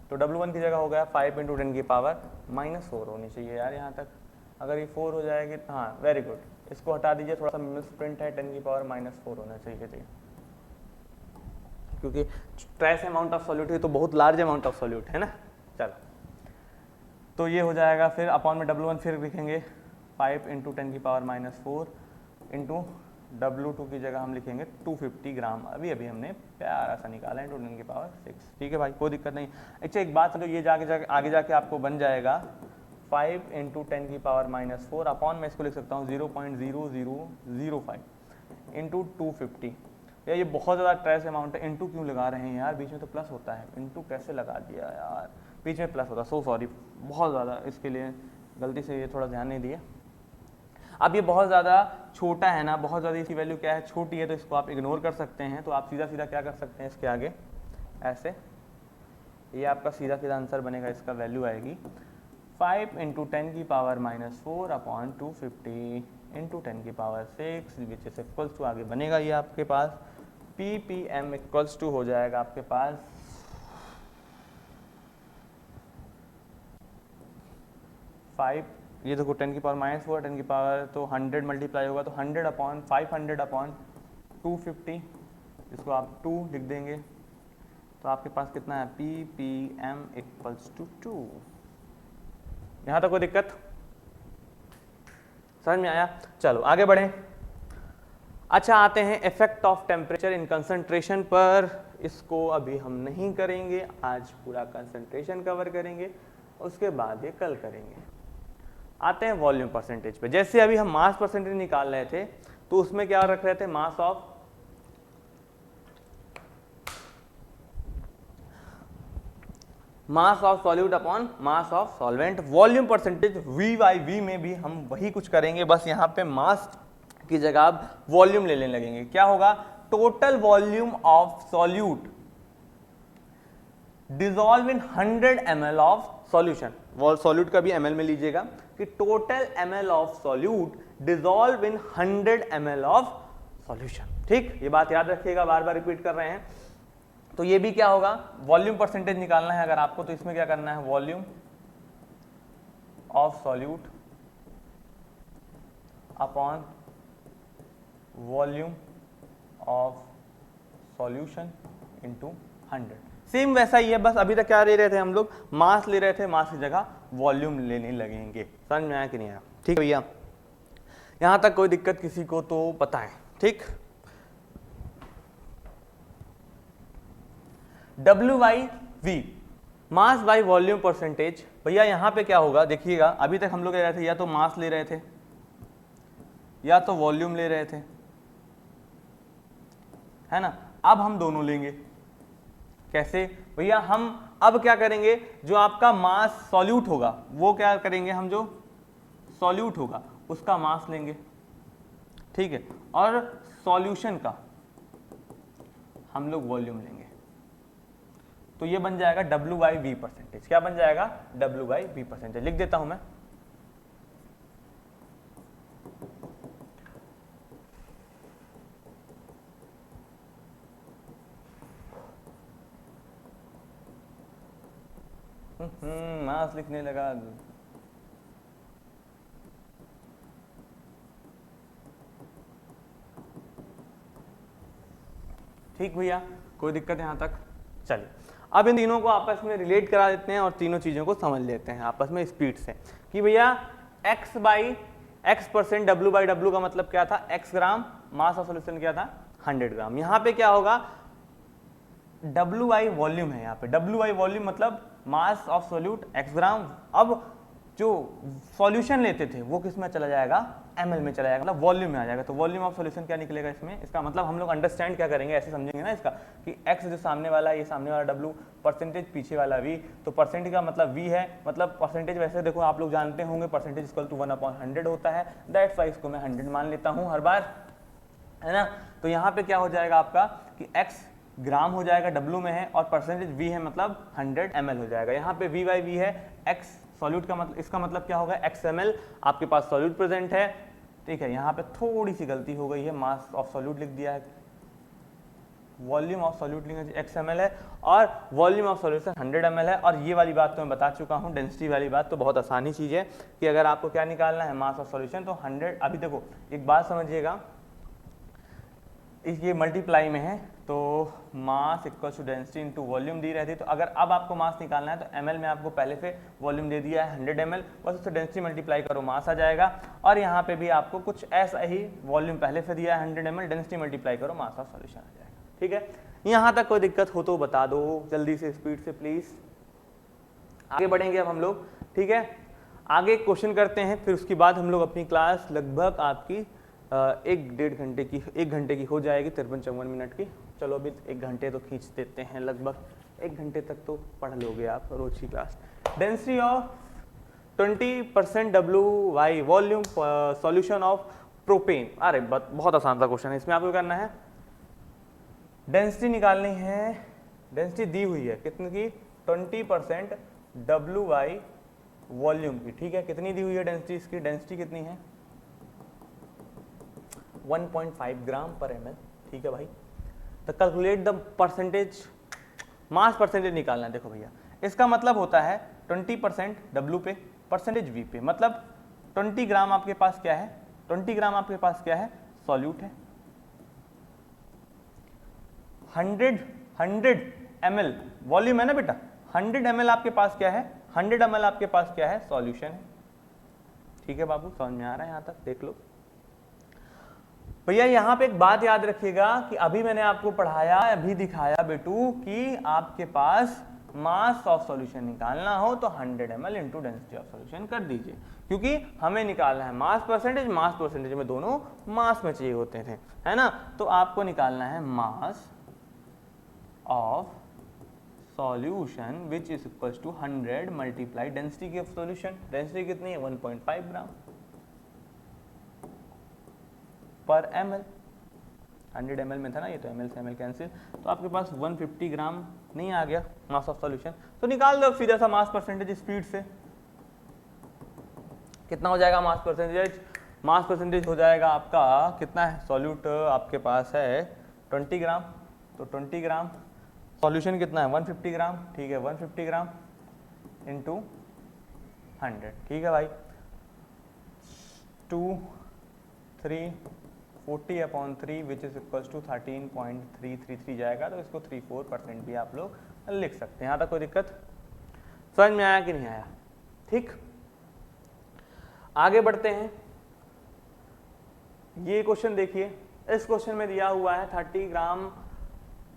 तो W1 की जगह हो गया 5 × 10 की पावर -4 होनी चाहिए यार यहाँ तक। अगर ये 4 हो जाएगी, हाँ वेरी गुड, इसको हटा दीजिए, थोड़ा सा मिसप्रिंट है, 10 की पावर -4 होना चाहिए, क्योंकि ट्रेस अमाउंट ऑफ सॉल्यूट है तो बहुत लार्ज अमाउंट ऑफ सॉल्यूट है ना। चलो, तो ये हो जाएगा, फिर अपॉन में W1 फिर लिखेंगे 5 × 10 की पावर -4 इंटू W2 की जगह हम लिखेंगे 250 ग्राम। अभी हमने प्यारा सा निकाला है, × 10 की पावर 6। ठीक है भाई, कोई दिक्कत नहीं। अच्छा एक बात समझो, ये आगे जाके आपको बन जाएगा 5 × 10 की पावर -4 अपॉन में इसको लिख सकता हूँ 0.0005 इंटू 250। यार ये बहुत ज़्यादा ट्रेस अमाउंट है, इंटू क्यों लगा रहे हैं यार? बीच में तो प्लस होता है, इंटू कैसे लगा दिया यार? बीच में प्लस होता, सो सॉरी, बहुत ज़्यादा इसके लिए गलती से ये थोड़ा ध्यान नहीं दिए। अब ये बहुत ज़्यादा छोटा है ना, बहुत ज़्यादा इसकी वैल्यू क्या है, छोटी है, तो इसको आप इग्नोर कर सकते हैं। तो आप सीधा क्या कर सकते हैं इसके आगे, ऐसे, ये आपका सीधा आंसर बनेगा, इसका वैल्यू आएगी 5 × 10 की पावर -4 अपॉन 250 × 10 की power 6 which is equals to, आगे बनेगा ये आपके पास पीपीएम इक्वल्स टू हो जाएगा आपके पास 5, ये देखो 10 की पावर -4, 10 की पावर तो 100 मल्टीप्लाई होगा, तो 100 अपॉन 500 अपॉन 250, इसको आप 2 लिख देंगे, तो आपके पास कितना है? PPM equals to 2। यहाँ तक कोई दिक्कत? समझ में आया? चलो आगे बढ़ें। अच्छा आते हैं effect of temperature in concentration पर। इसको अभी हम नहीं करेंगे, आज पूरा कंसंट्रेशन कवर करेंगे, उसके बाद ये कल करेंगे। आते हैं वॉल्यूम परसेंटेज पे। जैसे अभी हम मास परसेंटेज निकाल रहे थे तो उसमें क्या रख रहे थे, mass of solute upon mass of solvent. Volume percentage V by V में भी हम वही कुछ करेंगे, बस यहाँ पे मास की जगह आप वॉल्यूम लेने लगेंगे। क्या होगा, total volume of solute dissolve in 100 ml of solution. Solute का भी ml में लीजिएगा कि total ml of solute dissolve in 100 ml of solution. ठीक, ये बात याद रखिएगा, बार बार रिपीट कर रहे हैं। तो ये भी क्या होगा, वॉल्यूम परसेंटेज निकालना है अगर आपको, तो इसमें क्या करना है, volume of solute upon volume of solution into 100। Same वैसा ही है, बस अभी तक क्या ले रहे थे हम लोग, मास ले रहे थे, मास की जगह वॉल्यूम लेने लगेंगे। समझ में आया कि नहीं आया? ठीक है भैया, यहां तक कोई दिक्कत किसी को तो बताएं। ठीक, W by V, mass by volume percentage. भैया यहां पे क्या होगा, देखिएगा अभी तक हम लोग ले रहे थे या तो मास ले रहे थे या तो वॉल्यूम ले रहे थे, है ना। अब हम दोनों लेंगे। कैसे भैया, हम अब क्या करेंगे, जो आपका मास सॉल्यूट होगा वो क्या करेंगे, हम जो सॉल्यूट होगा उसका मास लेंगे, ठीक है, और सॉल्यूशन का हम लोग वॉल्यूम लेंगे। तो ये बन जाएगा W बाई V परसेंटेज। क्या बन जाएगा, W बाई V परसेंटेज। लिख देता हूं मैं, मास लिखने लगा। ठीक भैया, कोई दिक्कत यहां तक? चलिए अब इन तीनों को आपस में रिलेट करा देते हैं और तीनों चीजों को समझ लेते हैं आपस में स्पीड से कि भैया x by x% W by W का मतलब क्या था, x gram, mass of solution क्या था 100 ग्राम। यहाँ पे क्या होगा, W बाई वॉल्यूम है, यहाँ पे W बाई वॉल्यूम मतलब मास ऑफ सॉल्यूट x ग्राम। अब जो सॉल्यूशन लेते थे वो किस में चला जाएगा, ml में चला जाएगा, मतलब वॉल्यूम में आ जाएगा। तो वॉल्यूम ऑफ सॉल्यूशन क्या निकलेगा इसमें, इसका मतलब हम लोग अंडरस्टैंड क्या करेंगे, ऐसे समझेंगे ना इसका कि x जो सामने वाला है, ये सामने वाला W, परसेंटेज पीछे वाला V। तो परसेंटेज का मतलब V है, मतलब परसेंटेज वैसे देखो आप लोग जानते होंगे परसेंटेज इक्वल टू 1/100 होता है। दैट्स वाई इसको मैं 100 मान लेता हूँ हर बार, है ना। तो यहाँ पे क्या हो जाएगा आपका कि x ग्राम हो जाएगा, W में है, और परसेंटेज V है मतलब 100 ml हो जाएगा। यहाँ पे V बाई V है, x सॉल्यूट का मतलब, इसका मतलब क्या होगा, x ml आपके पास सॉल्यूट प्रेजेंट है, ठीक है। यहाँ पे थोड़ी सी गलती हो गई है, मास ऑफ सॉल्यूट लिख दिया है, वॉल्यूम ऑफ सॉल्यूट लिखना चाहिए, x ml है, और वॉल्यूम ऑफ सॉल्यूशन 100 ml है। और ये वाली बात तो मैं बता चुका हूँ, डेंसिटी वाली बात तो बहुत आसानी चीज़ है कि अगर आपको क्या निकालना है, मास ऑफ सॉल्यूशन, तो 100। अभी देखो एक बात समझिएगा, ये मल्टीप्लाई में है, तो mass equal to density into volume दी रहती है। तो अगर अब आपको मास निकालना है तो ml में आपको पहले से वॉल्यूम दे दिया है 100 ml, बस उससे डेंसिटी मल्टीप्लाई करो, मास आ जाएगा। और यहाँ पे भी आपको कुछ ऐसा ही, वॉल्यूम पहले से दिया है 100 ml, डेंसिटी मल्टीप्लाई करो, मास ऑफ सॉल्यूशन आ जाएगा। ठीक है, यहाँ तक कोई दिक्कत हो तो बता दो जल्दी से, स्पीड से प्लीज। आगे बढ़ेंगे अब हम लोग, ठीक है। आगे क्वेश्चन करते हैं, फिर उसके बाद हम लोग अपनी क्लास लगभग आपकी 1 घंटे की हो जाएगी, 53-54 मिनट की। चलो अभी 1 घंटे तो खींच देते हैं, लगभग 1 घंटे तक तो पढ़ लोगे आप रोज की class. Density of 20% W by volume solution of propane. अरे बहुत आसान सा क्वेश्चन है, इसमें आपको करना है, डेंसिटी निकालनी है, डेंसिटी दी हुई है कितनी की, 20% W बाई वॉल्यूम की, ठीक है। कितनी दी हुई है डेंसिटी, इसकी डेंसिटी कितनी है, 1.5 ग्राम पर ml, ठीक है भाई। तो calculate the percentage, mass percentage निकालना है। देखो भैया इसका मतलब होता है 20% W पे, परसेंटेज V पे, मतलब 20 ग्राम आपके पास क्या है, 20 ग्राम आपके पास क्या है, सॉल्यूट है। 100 ml वॉल्यूम है ना बेटा, 100 ml आपके पास क्या है, 100 ml आपके पास क्या है, सॉल्यूशन है, ठीक है बाबू, समझ में आ रहा है यहाँ तक? देख लो भैया, यहाँ पे एक बात याद रखिएगा कि अभी मैंने आपको पढ़ाया, अभी दिखाया बेटू कि आपके पास मास ऑफ सॉल्यूशन निकालना हो तो 100 ml into density of solution कर दीजिए, क्योंकि हमें निकालना है मास परसेंटेज में दोनों मास में चाहिए होते थे, है ना? तो आपको निकालना है mass of solution which is equal to 100 multiply density of solution. Density कितनी है? 1.5 ग्राम पर ml। 100 ml में था ना ये, तो ml से ml कैंसिल, तो आपके पास 150 ग्राम नहीं आ गया मास ऑफ सॉल्यूशन। तो निकाल दो सीधा सा मास परसेंटेज स्पीड से। कितना हो जाएगा मास परसेंटेज? मास परसेंटेज हो जाएगा आपका कितना है? सॉल्यूट आपके पास है 20 ग्राम, तो 20 ग्राम। सॉल्यूशन कितना है? 150 ग्राम, ठीक है, 150 ग्राम इंटू 100, ठीक है भाई। 2 3 40/3 विच इज इक्वल टू 13.333 जाएगा, तो इसको 34% भी आप लोग लिख सकते हैं। यहाँ तक कोई दिक्कत? समझ में आया कि नहीं आया? ठीक, आगे बढ़ते हैं। ये क्वेश्चन देखिए, इस क्वेश्चन में दिया हुआ है 30 ग्राम।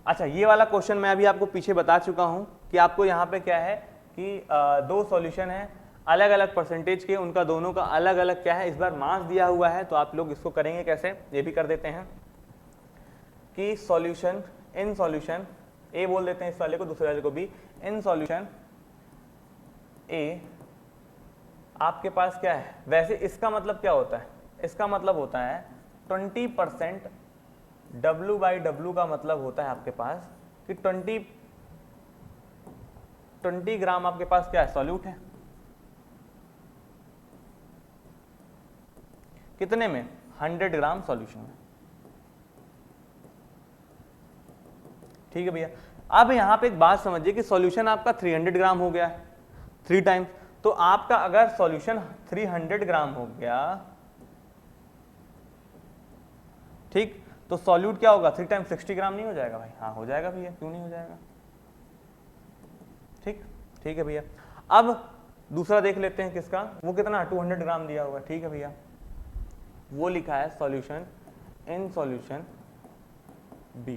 अच्छा, ये वाला क्वेश्चन मैं अभी आपको पीछे बता चुका हूं कि आपको यहाँ पे क्या है कि दो सॉल्यूशन है अलग अलग परसेंटेज के, उनका दोनों का अलग अलग क्या है, इस बार मास दिया हुआ है, तो आप लोग इसको करेंगे कैसे, ये भी कर देते हैं कि सॉल्यूशन इन सॉल्यूशन ए बोल देते हैं इस वाले को, दूसरे वाले को भी, इन सॉल्यूशन ए आपके पास क्या है। वैसे इसका मतलब क्या होता है? इसका मतलब होता है 20% W/W का मतलब होता है आपके पास कि 20 ग्राम आपके पास क्या है? सॉल्यूट है। कितने में? 100 ग्राम सॉल्यूशन में, ठीक है भैया। अब यहां पे एक बात समझिए कि सॉल्यूशन आपका 300 ग्राम हो गया है 3 टाइम्स, तो आपका अगर सॉल्यूशन 300 ग्राम हो गया, ठीक, तो सॉल्यूट क्या होगा? 3 टाइम्स 60 ग्राम नहीं हो जाएगा भाई? हाँ हो जाएगा भैया, क्यों नहीं हो जाएगा? ठीक, ठीक है भैया। अब दूसरा देख लेते हैं किसका, वो कितना 200 ग्राम दिया हुआ है, ठीक है भैया। वो लिखा है solution in solution B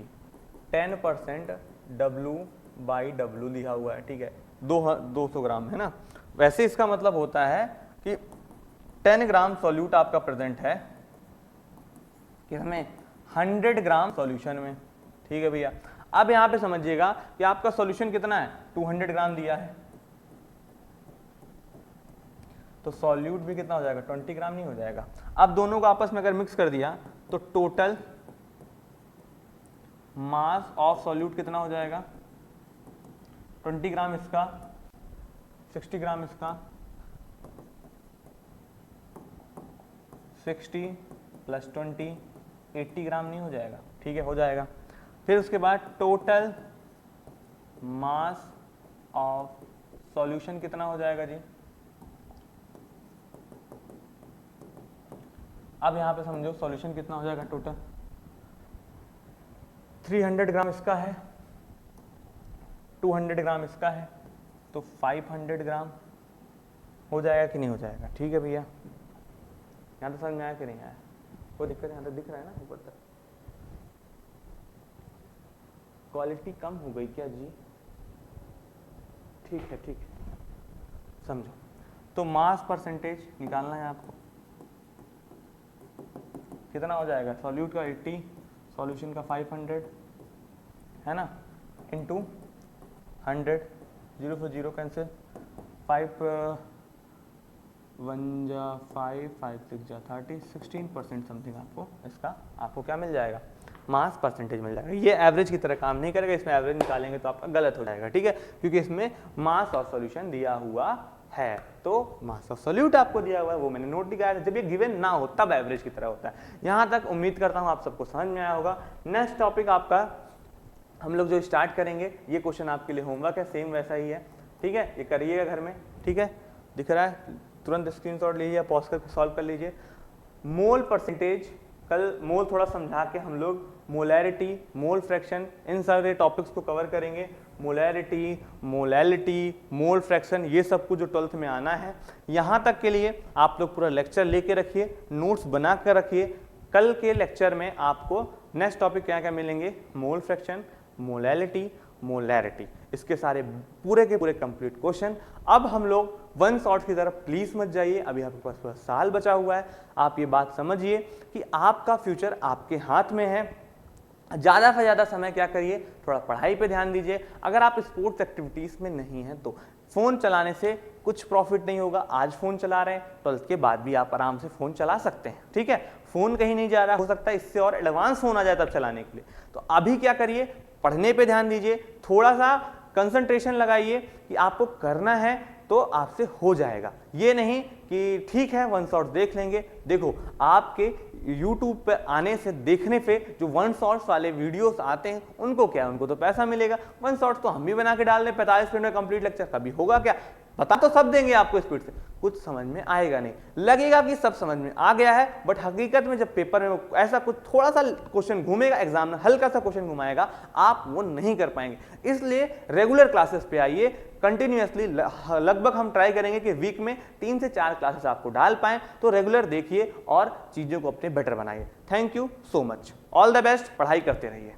10% W/W लिखा हुआ है, ठीक है, 200 ग्राम है ना। वैसे इसका मतलब होता है कि 10 ग्राम सॉल्यूट आपका प्रेजेंट है किसमें? 100 ग्राम सॉल्यूशन में, ठीक है भैया। अब यहां पे समझिएगा कि आपका सॉल्यूशन कितना है? 200 ग्राम दिया है, तो सॉल्यूट भी कितना हो जाएगा? 20 ग्राम नहीं हो जाएगा। अब दोनों को आपस में अगर मिक्स कर दिया तो टोटल मास ऑफ सॉल्यूट कितना हो जाएगा? 20 ग्राम इसका, 60 ग्राम इसका, 60 + 20 80 ग्राम नहीं हो जाएगा? ठीक है, हो जाएगा। फिर उसके बाद टोटल मास ऑफ सॉल्यूशन कितना हो जाएगा जी? अब यहां पे समझो सॉल्यूशन कितना हो जाएगा टोटल? 300 ग्राम इसका है, 200 ग्राम इसका है, तो 500 ग्राम हो जाएगा कि नहीं हो जाएगा? ठीक है भैया, यहाँ तो समझ में आया कि नहीं आया? कोई दिक्कत? यहाँ तक दिख रहा है ना ऊपर तक? क्वालिटी कम हो गई क्या जी? ठीक है, ठीक है, समझो। तो मास परसेंटेज निकालना है आपको, कितना हो जाएगा? सॉल्यूट का 80, सॉल्यूशन का 500 है ना, इंटू 100, 0 से 0 कैंसिल, 5 1 जा 5, 5 6 जा 30, 16% समथिंग आपको इसका क्या मिल जाएगा? मास परसेंटेज मिल जाएगा। ये एवरेज की तरह काम नहीं करेगा, इसमें एवरेज निकालेंगे तो आपका गलत हो जाएगा, ठीक है, क्योंकि इसमें मास ऑफ सॉल्यूशन दिया हुआ है, तो मास ऑफ सॉल्यूट आपको दिया हुआ है, वो मैंने नोट दिखाया। जब ये गिवन ना हो तब एवरेज की तरह होता है। यहां तक उम्मीद करता हूं आप सबको समझ में आया होगा। नेक्स्ट टॉपिक आपका हम लोग जो स्टार्ट करेंगे, ये क्वेश्चन आपके लिए होमवर्क है, सेम वैसा ही है, ठीक है, ये करिएगा घर में, ठीक है, दिख रहा है, तुरंत स्क्रीनशॉट लीजिए, पॉज करके सॉल्व कर लीजिए। मोल परसेंटेज, कल मोल थोड़ा समझा के हम लोग मोलैरिटी, मोल फ्रैक्शन, इन सारे टॉपिक्स को कवर करेंगे। मोलैरिटी, मोलैलिटी, मोल फ्रैक्शन, ये सब कुछ जो 12th में आना है। यहाँ तक के लिए आप लोग पूरा लेक्चर लेके रखिए, नोट्स बना कर रखिए। कल के लेक्चर में आपको नेक्स्ट टॉपिक क्या क्या मिलेंगे, मोल फ्रैक्शन, मोलैलिटी, मोलैरिटी, इसके सारे पूरे के पूरे कंप्लीट क्वेश्चन। अब हम लोग वन शॉट की तरफ प्लीज मत जाइए, अभी आपके पास पूरा साल बचा हुआ है। आप ये बात समझिए कि आपका फ्यूचर आपके हाथ में है। ज़्यादा से ज़्यादा समय क्या करिए, थोड़ा पढ़ाई पे ध्यान दीजिए। अगर आप स्पोर्ट्स एक्टिविटीज़ में नहीं हैं तो फ़ोन चलाने से कुछ प्रॉफिट नहीं होगा। आज फ़ोन चला रहे हैं, 12th के बाद भी आप आराम से फ़ोन चला सकते हैं, ठीक है। फ़ोन कहीं नहीं जा रहा, हो सकता है इससे और एडवांस फ़ोन आ जाए तब चलाने के लिए। तो अभी क्या करिए, पढ़ने पे ध्यान दीजिए, थोड़ा सा कंसंट्रेशन लगाइए कि आपको करना है तो आपसे हो जाएगा। ये नहीं कि ठीक है वन शॉट देख लेंगे। देखो आपके YouTube पे आने से, देखने पे जो वन शॉट्स वाले वीडियोस आते हैं उनको क्या है, उनको तो पैसा मिलेगा। वन शॉट्स तो हम भी बना के डाल दें 45 मिनट में कंप्लीट लेक्चर, कभी होगा क्या, बता तो सब देंगे आपको स्पीड से, कुछ समझ में आएगा नहीं। लगेगा कि सब समझ में आ गया है, बट हकीकत में जब पेपर में ऐसा कुछ थोड़ा सा क्वेश्चन घूमेगा, एग्जाम में हल्का सा क्वेश्चन घुमाएगा, आप वो नहीं कर पाएंगे। इसलिए रेगुलर क्लासेस पे आइए कंटिन्यूअसली। लगभग हम ट्राई करेंगे कि वीक में 3 से 4 क्लासेस आपको डाल पाएं। तो रेगुलर देखिए और चीज़ों को अपने बेटर बनाइए। Thank you so much, all the best, पढ़ाई करते रहिए।